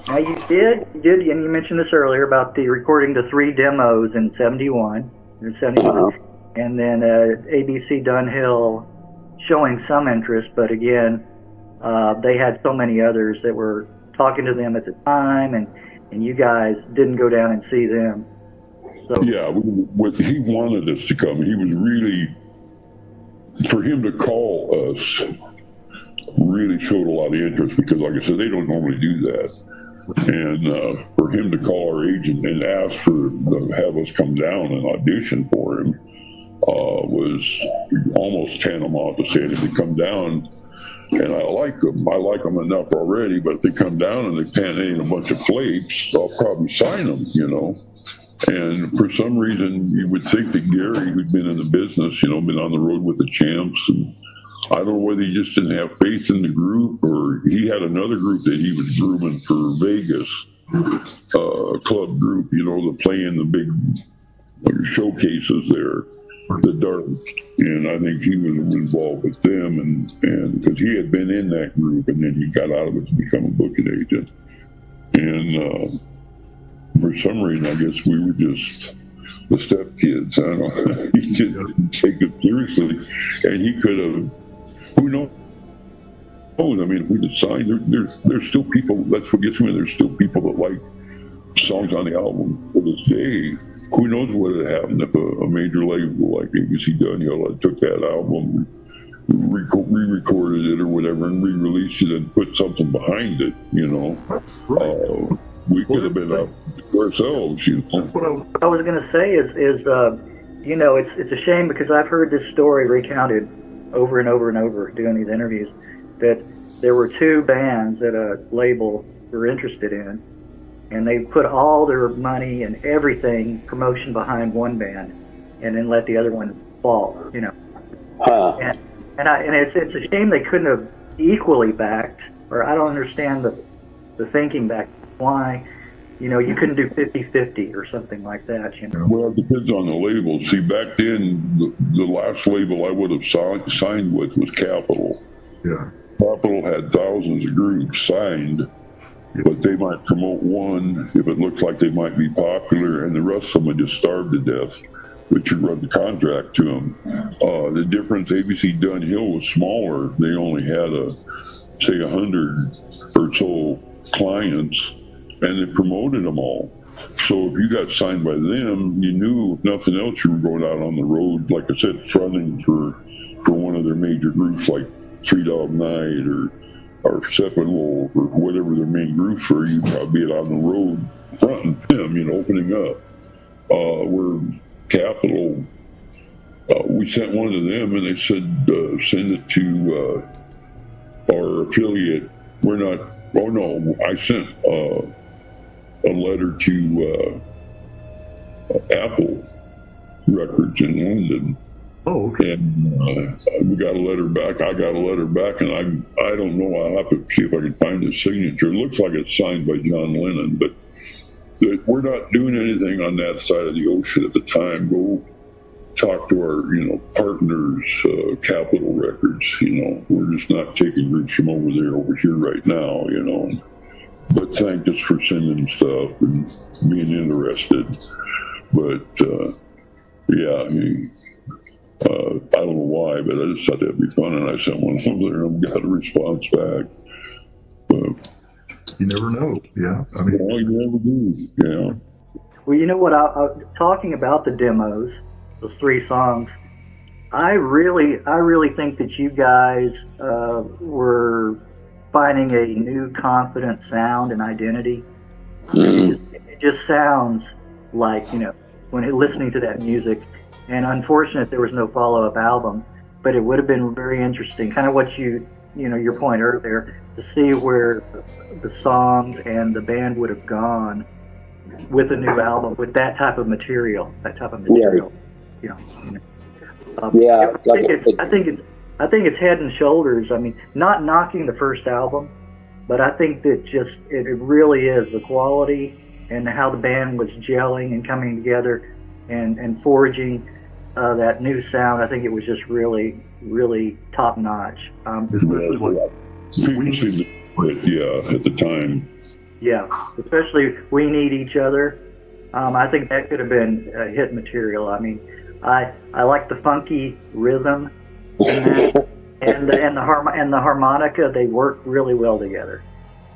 now you did, and you mentioned this earlier about the recording the 3 demos in '71, and then ABC Dunhill showing some interest, but again, they had so many others that were talking to them at the time, and you guys didn't go down and see them. So yeah, he wanted us to come. He was really, for him to call us, really showed a lot of interest because, like I said, they don't normally do that. And for him to call our agent and ask have us come down and audition for him was almost tantamount to saying if they come down. And I like them enough already, but if they come down and they pan in a bunch of flakes, I'll probably sign them, And for some reason, you would think that Gary, who'd been in the business, been on the road with the Champs, and I don't know whether he just didn't have faith in the group, or he had another group that he was grooming for Vegas, club group, to play in the big showcases there. The Dark, and I think he was involved with them, and because he had been in that group, and then he got out of it to become a booking agent. And for some reason, I guess we were just the stepkids. I don't know. He didn't take it seriously, and he could have. Who knows? I mean, if we decide there's still people. That's what gets me. There's still people that like songs on the album to this day. Who knows what would have happened if a major label like ABC Dunhill had took that album, re-recorded it or whatever, and re-released it and put something behind it, we could have been out ourselves, That's what I was going to say is it's a shame because I've heard this story recounted over and over and over doing these interviews that there were 2 bands that a label were interested in, and they put all their money and everything promotion behind one band, and then let the other one fall. Huh. And it's a shame they couldn't have equally backed, or I don't understand the thinking back why. You couldn't do 50-50 or something like that. Well, it depends on the label. See, back then, the last label I would have signed with was Capitol. Yeah. Capitol had thousands of groups signed, but they might promote one if it looks like they might be popular, and the rest of them would just starve to death, but you run the contract to them. The difference, ABC Dunhill was smaller. They only had, say, 100 or so clients, and they promoted them all. So if you got signed by them, you knew, if nothing else, you were going out on the road, like I said, fronting for one of their major groups, like Three Dog Night or Steppenwolf or whatever their main groups were. You'd probably be on the road fronting them, opening up. Where Capitol, we sent one to them, and they said, send it to our affiliate. I sent a letter to Apple Records in London. Oh, okay. And we got a letter back. I got a letter back, and I don't know. I'll have to see if I can find his signature. It looks like it's signed by John Lennon, but we're not doing anything on that side of the ocean at the time. Go talk to our, partners, Capitol Records. We're just not taking groups from over here right now. But thank us for sending stuff and being interested. But I don't know why, but I just thought that'd be fun, and I sent one over there and got a response back. But you never know. Yeah, I mean, well, you never do. Yeah. Well, you know what? Talking about the demos, those 3 songs, I really think that you guys were finding a new confident sound and identity. It just sounds like, when listening to that music. And unfortunate there was no follow-up album, but it would have been very interesting, kind of what your point earlier, to see where the songs and the band would have gone with a new album, with that type of material. Yeah. I think it's head and shoulders. I mean, not knocking the first album, but I think that it really is the quality and how the band was gelling and coming together and forging that new sound. I think it was just really, really top notch. Especially like people seemed to quit, at the time. Yeah, especially We Need Each Other. I think that could have been hit material. I mean, I like the funky rhythm and the harmonica. They work really well together.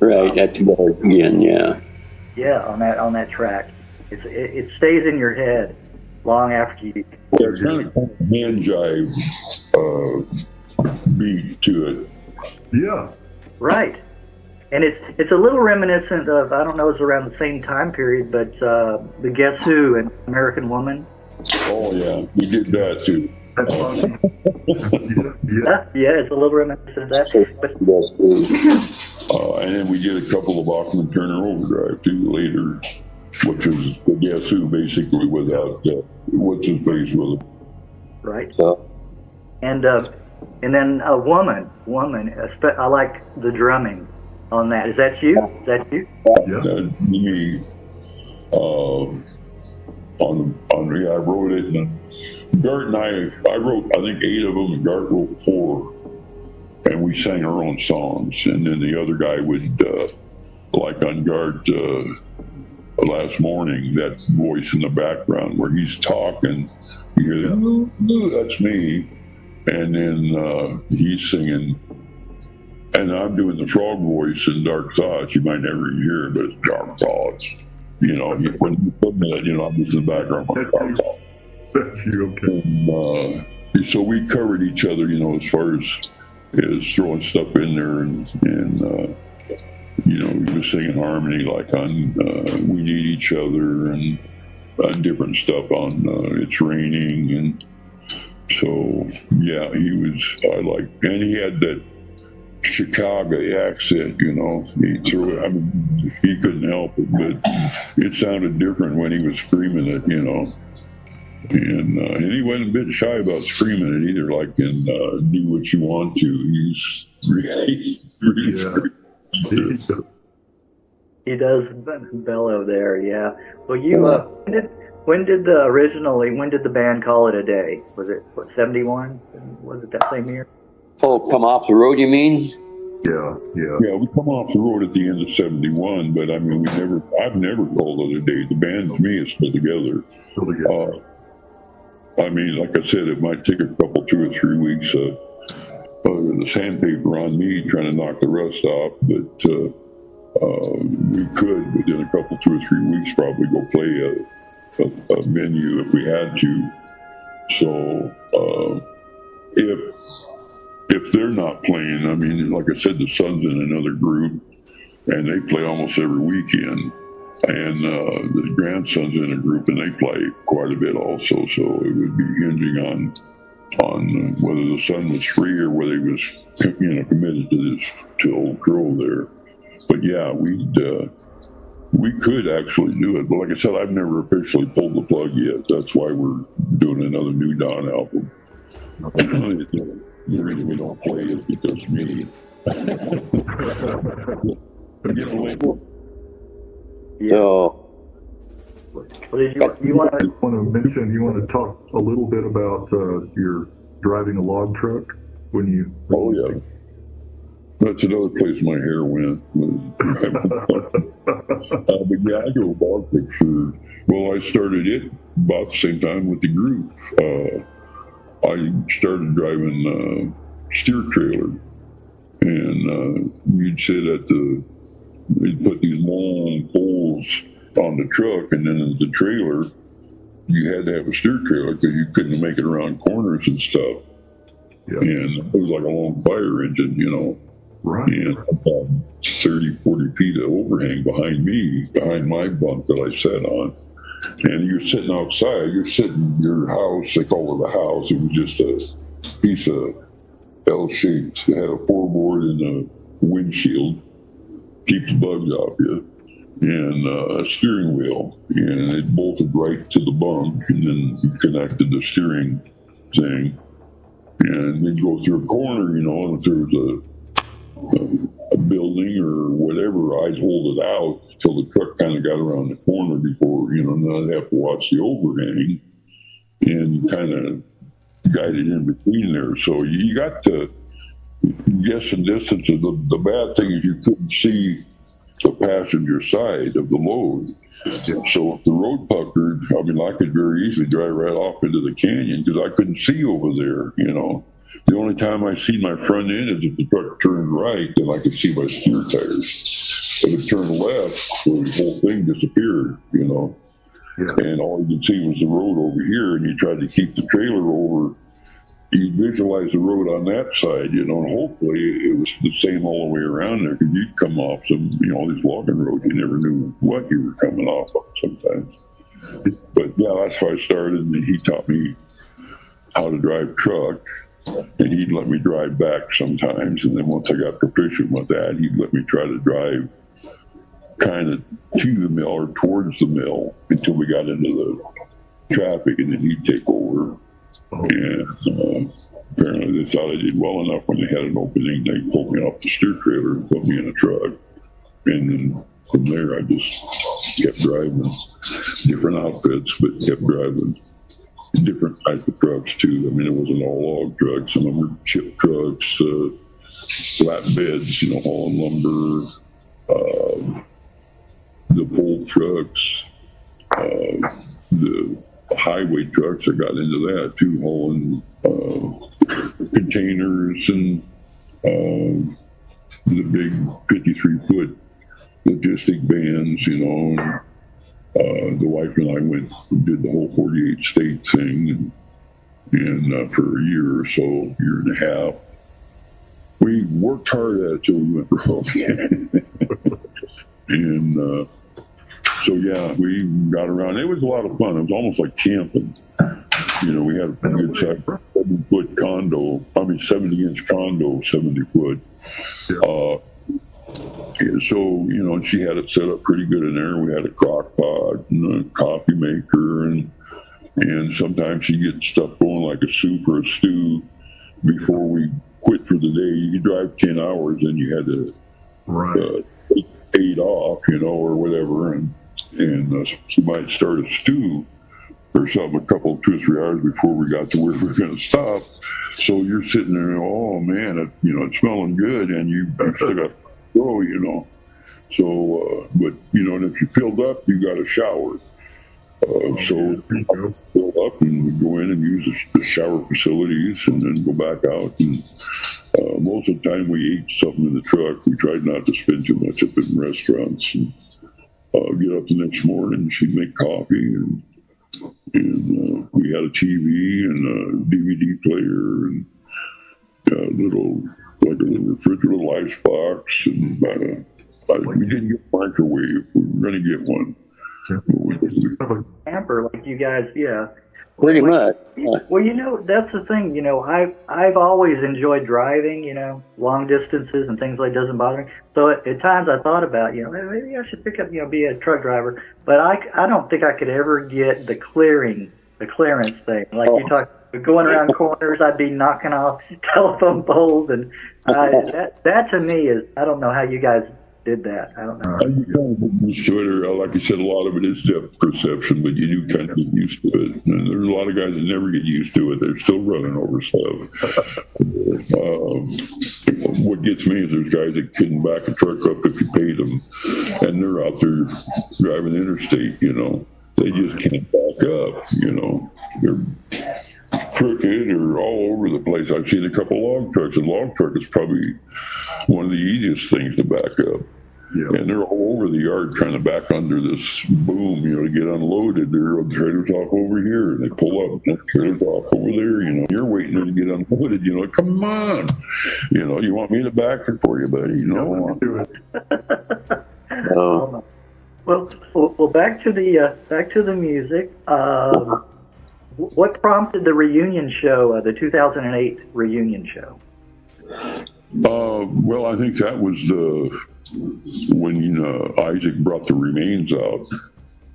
Right, that's good again, yeah. Yeah, on that track, it stays in your head long after you. There's kind of hand jive beat to it. Yeah. Right. And it's a little reminiscent of, I don't know, it's around the same time period, but the Guess Who and American Woman. Oh yeah, we did that too. That's funny. Yeah, it's a little reminiscent of that. But, and then we did a couple of Bachman Turner Overdrive too later, which was the Guess Who basically without what's his face with it. Right. So. And then a woman. I like the drumming on that. Is that you? Yeah. Me. I wrote it, and Gart and I wrote, I think 8 of them, and Gart wrote 4, and we sang our own songs, and then the other guy would, like on Gart, Last Morning, that voice in the background where he's talking, you hear that, that's me, and then he's singing, and I'm doing the frog voice in Dark Thoughts. You might never even hear it, but it's Dark Thoughts. When you put that, I'm just in the background. That's you, okay. And, so we covered each other, as far as throwing stuff in there, and we were singing harmony like on We Need Each Other and on different stuff on It's Raining, and so yeah, and he had that Chicago accent, he threw it. I mean, he couldn't help it, but it sounded different when he was screaming it, and he wasn't a bit shy about screaming it either, like in Do What You Want To. He's really He does bellow there, yeah. Well, when did the band call it a day? Was it 71? Was it that same year? Oh, come off the road, you mean? Yeah. Yeah, we come off the road at the end of 71, but I mean, I've never called it a day. The band to me is still together. I mean, like I said, it might take a couple, 2 or 3 weeks the sandpaper on me trying to knock the rust off, but we could, within a couple, 2 or 3 weeks, probably go play a venue if we had to. So, if they're not playing, I mean, like I said, the son's in another group, and they play almost every weekend. And the grandson's in a group, and they play quite a bit also. So it would be hinging on whether the son was free or whether he was, committed to Old Crow there. But yeah, we could actually do it. But like I said, I've never officially pulled the plug yet. That's why we're doing another New Dawn album. The reason we don't play is because me. So, you want to talk a little bit about your driving a log truck when you? Oh yeah, that's another place my hair went. But yeah, I drove log trucks for. Well, I started it about the same time with the group. I started driving steer trailer, and we'd sit we'd put these long poles on the truck, and then in the trailer, you had to have a steer trailer because you couldn't make it around corners and stuff. Yeah. And it was like a long fire engine, Right. And about 30, 40 feet of overhang behind my bunk that I sat on. And you're sitting outside, you're sitting in your house, they call it a house, it was just a piece of L-shaped, it had a floorboard and a windshield, keeps bugs off you, and a steering wheel, and it bolted right to the bunk, and then you connected the steering thing, and then go through a corner, and if there was a building or whatever, I'd hold it out till the truck kind of got around the corner before, and then I'd have to watch the overhang and kind of guide it in between there. So you got to guess the distance. The bad thing is you couldn't see the passenger side of the load. So if the road puckered, I could very easily drive right off into the canyon because I couldn't see over there, The only time I see my front end is if the truck turned right, then I could see my steer tires. But if it turned left, the whole thing disappeared, Yeah. And all you could see was the road over here, and you tried to keep the trailer over. You visualize the road on that side, and hopefully it was the same all the way around there, because you'd come off some, all these logging roads, you never knew what you were coming off of sometimes. But yeah, that's how I started, and he taught me how to drive truck. And he'd let me drive back sometimes, and then once I got proficient with that, he'd let me try to drive kind of to the mill or towards the mill until we got into the traffic, and then he'd take over. And apparently they thought I did well enough when they had an opening. They pulled me off the steer trailer and put me in a truck, and then from there I just kept driving different outfits, but kept driving different type of trucks too. It wasn't all log trucks. Some of them were chip trucks, flatbeds, hauling lumber, the pole trucks, the highway trucks. I got into that too, hauling containers and the big 53-foot logistic vans, the wife and I did the whole 48 state thing, and for a year or so, year and a half, we worked hard at it till we went broke. And so yeah, we got around. It was a lot of fun. It was almost like camping. We had a good size 7-foot condo. 70-inch condo, 70 foot. So, and she had it set up pretty good in there. We had a crock pot and a coffee maker, and sometimes she'd get stuff going like a soup or a stew before we quit for the day. You could drive 10 hours and you had to take 8 off, or whatever, and she might start a stew or something a couple, 2 or 3 hours before we got to where we were going to stop. So you're sitting there, oh man, it's smelling good, and you still got go, So, but, and if you filled up, you got a shower. So I fill up and we go in and use the shower facilities and then go back out. And most of the time we ate something in the truck. We tried not to spend too much up in restaurants. And get up the next morning, she'd make coffee, and we had a TV and a DVD player and a little refrigerator, little ice box, and we didn't get a microwave. We were going to get one. Camper like you guys, yeah. Pretty much. Well, that's the thing. I've always enjoyed driving. Long distances and things like that doesn't bother me. So at times I thought about, maybe I should pick up, be a truck driver. But I don't think I could ever get the clearance thing. Like you talk. Going around corners, I'd be knocking off telephone poles, and that to me is, I don't know how you guys did that. I don't know. You kind of get used to it, like you said, a lot of it is depth perception, but you do kind of get used to it. And there's a lot of guys that never get used to it. They're still running over stuff. What gets me is there's guys that couldn't back a truck up if you paid them, and they're out there driving the interstate, They just can't back up, They're crooked or all over the place. I've seen a couple log trucks, and log truck is probably one of the easiest things to back up. Yeah. And they're all over the yard trying to back under this boom, to get unloaded. There are trailers off over here, and they pull up, and trailers off over there, You're waiting to get unloaded, come on. You want me to back it for you, buddy? Well, Well, back to the music. What prompted the reunion show, the 2008 reunion show? Well, I think that was when Isaac brought the remains out.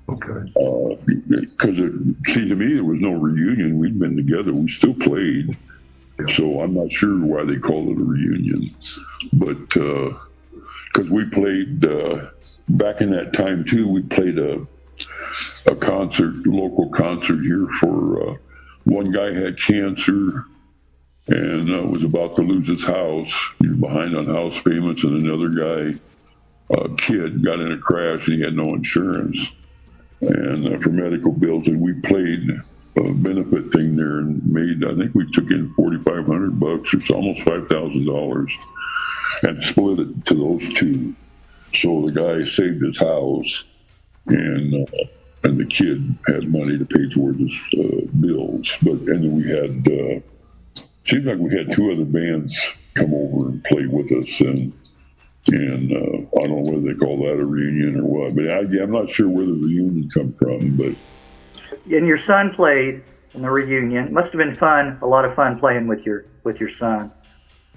Okay. Because see, to me, there was no reunion. We'd been together. We still played. Yeah. So I'm not sure why they called it a reunion. But because we played back in that time too, we played a local concert here for one guy had cancer and was about to lose his house. He was behind on house payments, and another guy, kid, got in a crash and he had no insurance and for medical bills. And we played a benefit thing there and made, I think we took in $4,500. It's almost $5,000, and split it to those two. So the guy saved his house, and the kid had money to pay towards his bills. And then we had, seems like we had two other bands come over and play with us, and I don't know whether they call that a reunion or what. But I'm not sure where the reunion come from. But and your son played in the reunion. It must have been fun, a lot of fun playing with your son.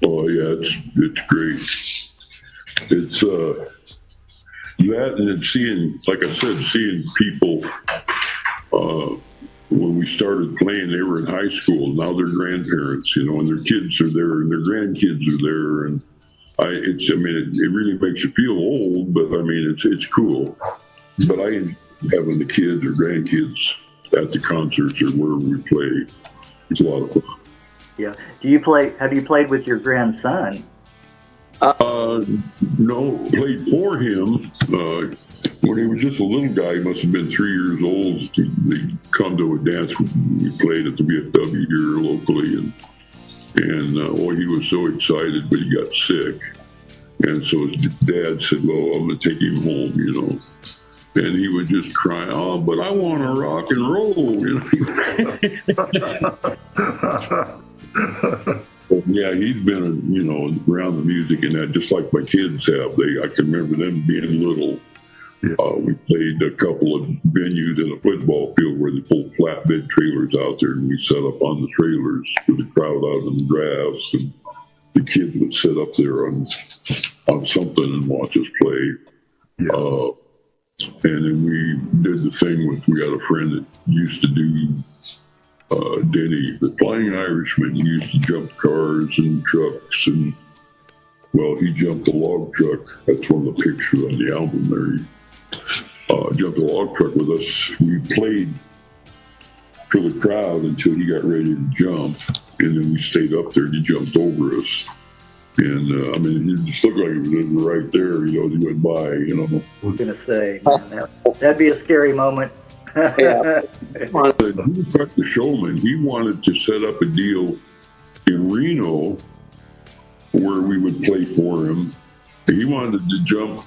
Oh yeah, it's great. It's that, and it's seeing, like I said, seeing people. When we started playing, they were in high school. Now they're grandparents, and their kids are there, and their grandkids are there, and it really makes you feel old, but it's cool. But I enjoy having the kids or grandkids at the concerts or wherever we play. It's a lot of fun. Yeah. Have you played with your grandson? No, played for him. When he was just a little guy, he must have been 3 years old. They come to a dance we played at the VFW here locally, and he was so excited, but he got sick. And so his dad said, "Well, I'm going to take him home," And he was just crying, "Oh, but I want to rock and roll," Yeah, he's been, around the music and that, just like my kids have. I can remember them being little. Yeah. We played a couple of venues in a football field where they pulled flatbed trailers out there, and we set up on the trailers with the crowd out in the grass, and the kids would sit up there on something and watch us play. Yeah. And then we did the thing we had a friend that used to do Denny, the Flying Irishman. He used to jump cars and trucks, and he jumped a log truck. That's one of the pictures on the album there. He jumped a log truck with us. We played for the crowd until he got ready to jump, and then we stayed up there and he jumped over us. And it just looked like it was right there, as he went by, I was going to say, man, that'd be a scary moment. Yeah. He was the showman. He wanted to set up a deal in Reno where we would play for him. He wanted to jump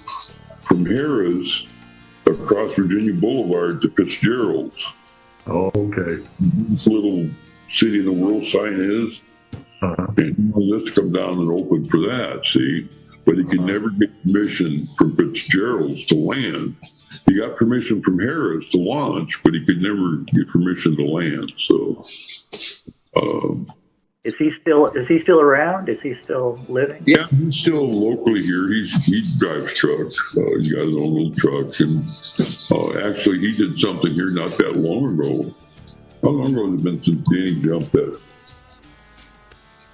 from Harrah's across Virginia Boulevard to Fitzgerald's. Oh, okay. This little city in the world sign is. Uh-huh. And he wanted us to come down and open for that, see? But he could never get permission from Fitzgerald's to land. He got permission from Harrah's to launch, but he could never get permission to land. So, is he still around? Is he still living? Yeah, he's still locally here. He drives trucks. He's got his own little truck, and actually, he did something here not that long ago. How long ago has it been since Danny jumped that?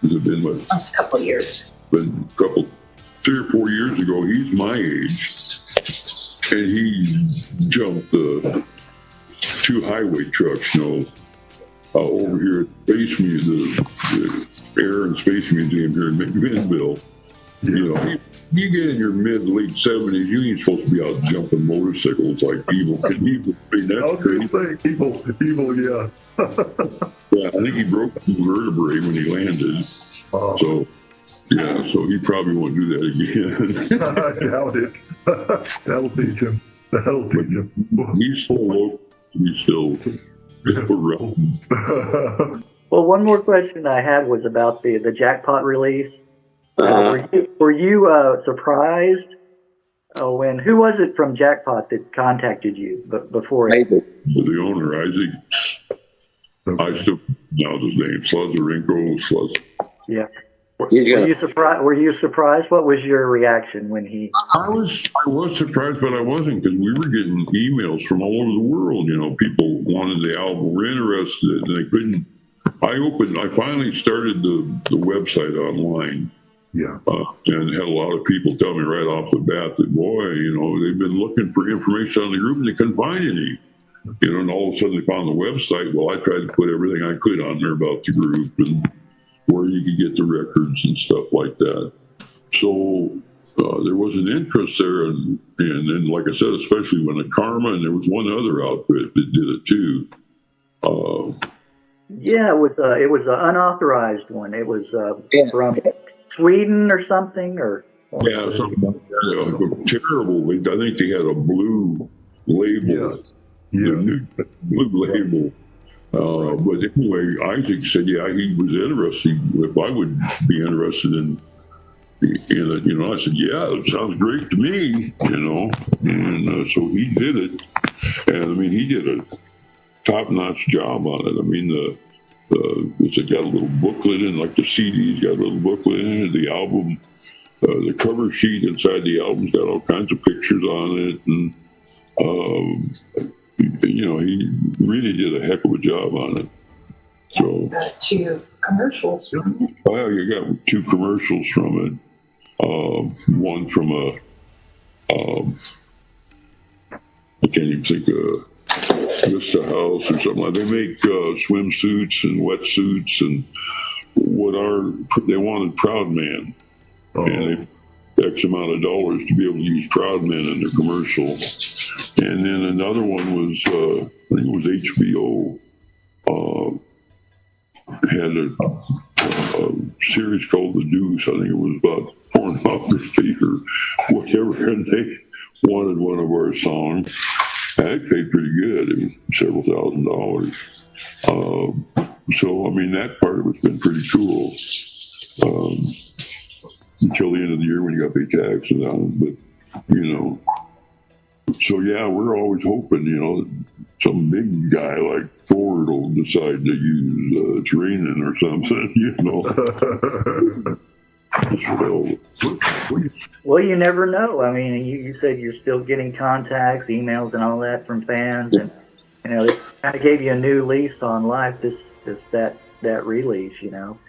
Has it been what? A couple years. Been 3 or 4 years ago. He's my age, and he jumped 2 highway trucks, over here at Space Museum, the Air and Space Museum here in McMinnville. You get in your mid-late 70s, you ain't supposed to be out jumping motorcycles like Evil Knievel. That's crazy. Evil, yeah. Yeah, I think he broke the vertebrae when he landed. So he probably won't do that again. I doubt it. That'll teach him. He's still local. He's still around. Well, one more question I had was about the Jackpot release. Were you surprised Oh, and who was it from Jackpot that contacted you before? Maybe. The owner, Isaac, I still know his name, Rinko. Yeah. He's Were gonna, you surprised? Were you surprised? What was your reaction when he? I was surprised, but I wasn't, because we were getting emails from all over the world. You know, people wanted the album, were interested, and they couldn't. I finally started the website online. Yeah. And had a lot of people tell me right off the bat that, boy, you know, they've been looking for information on the group and they couldn't find any. You know, and all of a sudden they found the website. Well, I tried to put everything I could on there about the group and where you could get the records and stuff like that. So there was an interest there, and then, like I said, especially when the Karma, and there was one other outfit that did it too. Yeah, it was an unauthorized one. It was from Sweden or something, or yeah, something like that. Terrible. I think they had a blue label. Yeah. Blue label. But anyway, Isaac said, yeah, he was interested if I would be interested in it. You know, I said, yeah, it sounds great to me. You know, and so he did it, and I mean, he did a top-notch job on it. I mean, it's got a little booklet in, like the CD's got a little booklet in it. The album, the cover sheet inside the album's got all kinds of pictures on it, and you know, he really did a heck of a job on it. So got 2 commercials from it. Well, you got 2 commercials from it. One from I can't even think of. Vista House or something like that. They make swimsuits and wetsuits and they wanted Proud Man. And they X amount of dollars to be able to use Proud Man in their commercial. And then another one was, I think it was HBO, had a series called The Deuce. I think it was about pornography or whatever, and they wanted one of our songs. I paid pretty good. It was several $1,000s. So, I mean, that part of it's been pretty cool. Until the end of the year when you got to pay taxes on it. But, you know, so yeah, we're always hoping, you know, some big guy like Ford will decide to use It's Raining or something, you know. Well, you never know. I mean, you said you're still getting contacts, emails, and all that from fans, and you know, it kind of gave you a new lease on life. That release, you know,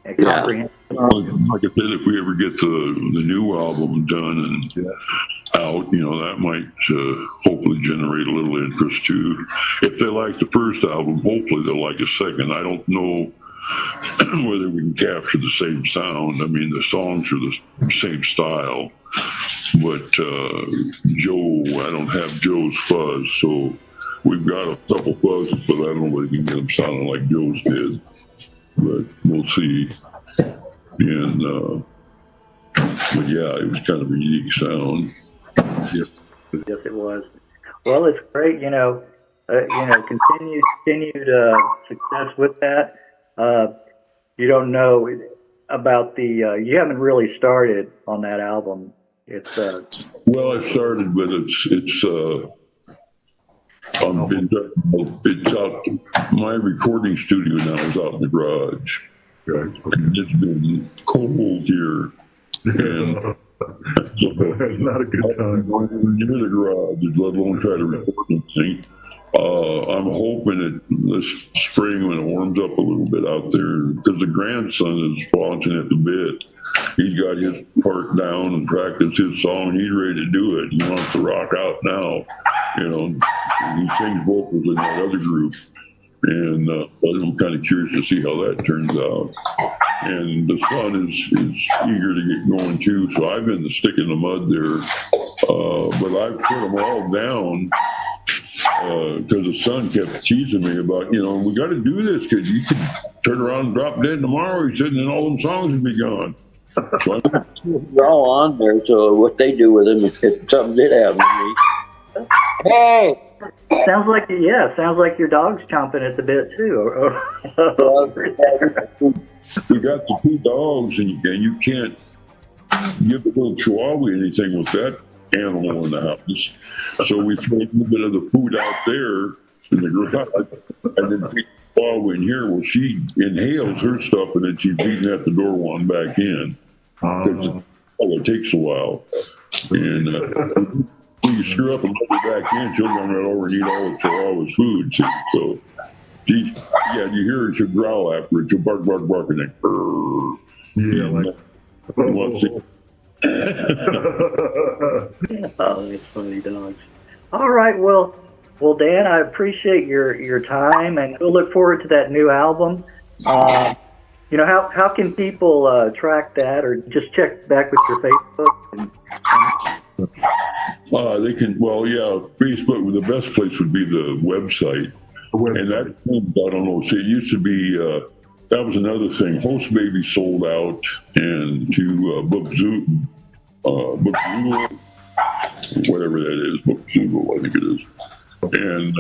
comprehensive. Like I said, if we ever get the new album done and out, you know, that might hopefully generate a little interest too. If they like the first album, hopefully they'll like the second. I don't know whether we can capture the same sound. I mean, the songs are the same style, but Joe, I don't have Joe's fuzz, so we've got a couple fuzzes, but I don't know whether we can get them sounding like Joe's did. But we'll see. And but yeah, it was kind of a unique sound. Yes, it was. Well, it's great. Continued success with that. You don't know about you haven't really started on that album. It's well, I started, but it's out. My recording studio now is out in the garage. Right. It's been cold here, and it's not a good time. Near the garage, let alone try to record anything. I'm hoping that this spring, when it warms up a little bit out there, because the grandson is watching at the bit. He's got his part down and practiced his song. He's ready to do it. He wants to rock out now. You know, he sings vocals in that other group. And I'm kind of curious to see how that turns out. And the son is eager to get going too, so I've been the stick in the mud there. But I've put them all down because the son kept teasing me about, you know, we got to do this because you could turn around and drop dead tomorrow. He said, and then all them songs would be gone. So they're all on there, so what they do with them, if something did happen to me. Hey! sounds like your dog's chomping at the bit too. We got the 2 dogs, and you can't give the little chihuahua anything with that animal in the house. So we throw a little bit of the food out there in the garage, and then we follow in here. Well, she inhales her stuff, and then she's beating at the door one back in. It takes a while. And when you screw up and let her back in, she'll run right over and eat all his food. So, you hear her, she'll growl after it. She'll bark, bark, bark, and then, Oh, that's funny dogs. All right, well, Dan, I appreciate your time, and we'll look forward to that new album. How can people track that, or just check back with your Facebook? They can. Well, yeah, Facebook. The best place would be the website. And that, I don't know. See, it used to be. That was another thing. Host Baby sold out, and to Bookzoogle, whatever that is, Bookzoogle, I think it is. And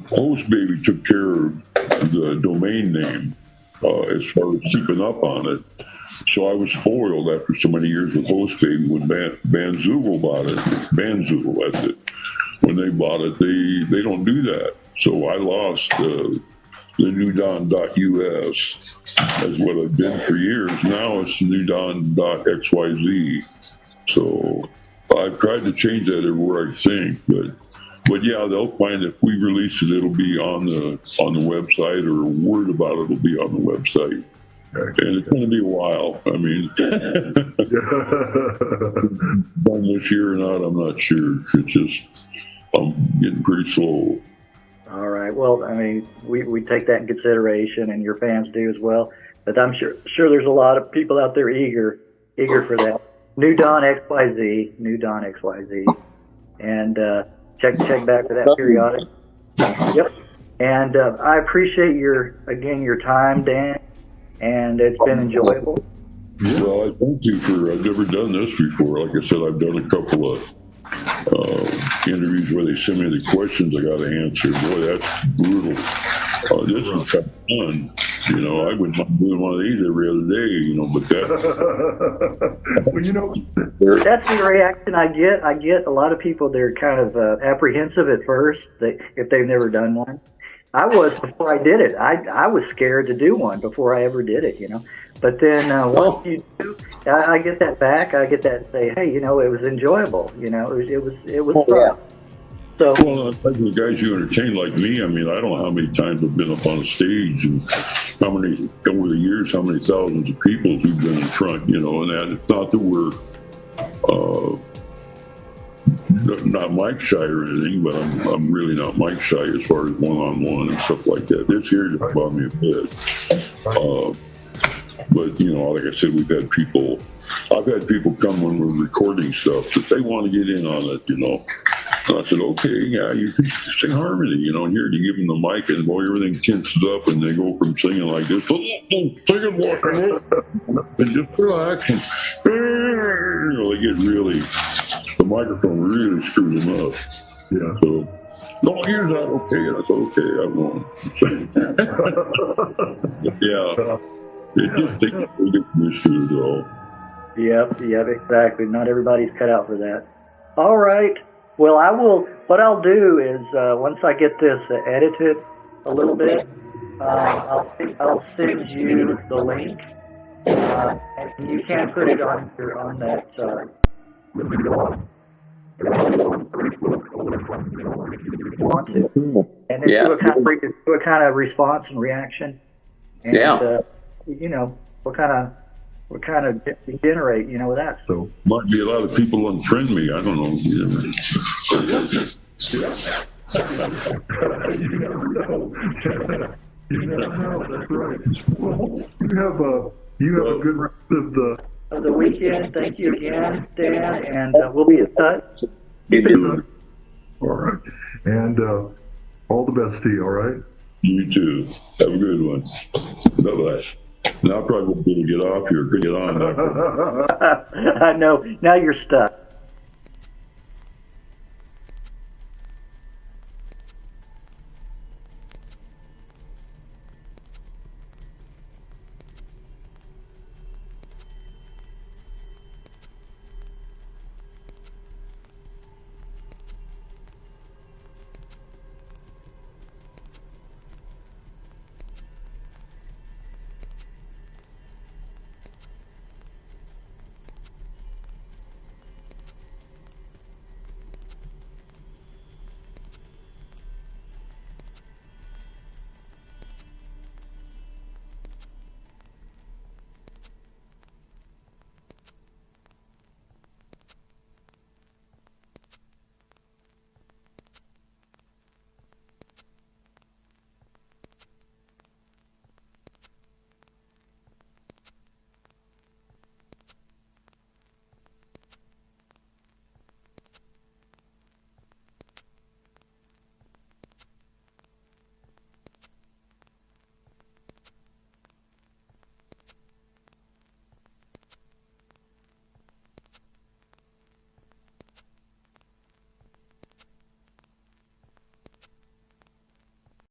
Host Baby took care of the domain name as far as keeping up on it. So I was spoiled after so many years with Host Baby when Bandzoogle bought it. Bandzoogle, that's it. When they bought it, they don't do that. So I lost the newdon.us as what I've been for years. Now it's newdon.xyz. So I've tried to change that everywhere I think, but yeah, they'll find if we release it, it'll be on the website, or a word about it will be on the website. And it's going to be a while. I mean, done this year or not, I'm not sure. It's just, I'm getting pretty slow. All right. Well, I mean, we take that in consideration, and your fans do as well. But I'm sure there's a lot of people out there eager for that. New Dawn XYZ, and check back for that periodic. Yep. And I appreciate your time, Dan, and it's been enjoyable. Well, I thank you I've never done this before. Like I said, I've done a couple of interviews where they send me the questions I got to answer. Boy, that's brutal. This is kind of fun. I wouldn't mind doing one of these every other day, but that. Well, that's the reaction I get. I get a lot of people, they're kind of apprehensive at first if they've never done one. I was before I did it. I was scared to do one before I ever did it, But then once you do, I get that back. I get that say, hey, it was enjoyable. It was fun. Yeah. So, well, like the guys you entertain like me, I mean, I don't know how many times I've been up on a stage and over the years, how many thousands of people we've been in front, and that it's not that we're not mic shy or anything, but I'm really not mic shy as far as one-on-one and stuff like that. This year just bothered me a bit. But, like I said, I've had people come when we're recording stuff that they want to get in on it, And I said, okay, yeah, you can sing harmony, and here you give them the mic and boy, everything tenses up and they go from singing like this, singing and just relax and, they get the microphone really screws them up. Yeah. So, no, here's that, okay, that's okay, I'm going. Yeah. It just takes a big issue, though. Yep, exactly. Not everybody's cut out for that. All right. Well, what I'll do is, once I get this edited a little bit, I'll send you the link, and you can put it on that, want to. And then do a kind of response and reaction. And, what kind of generate, with that. So might be a lot of people unfriend me. I don't know. That's right. Well, you have a good rest of the weekend. Thank you again, Dan, and we'll be in touch. All right. And all the best to you, all right? You too. Have a good one. Bye-bye. Now I probably won't be able to get off here. Get on. I know. Now you're stuck.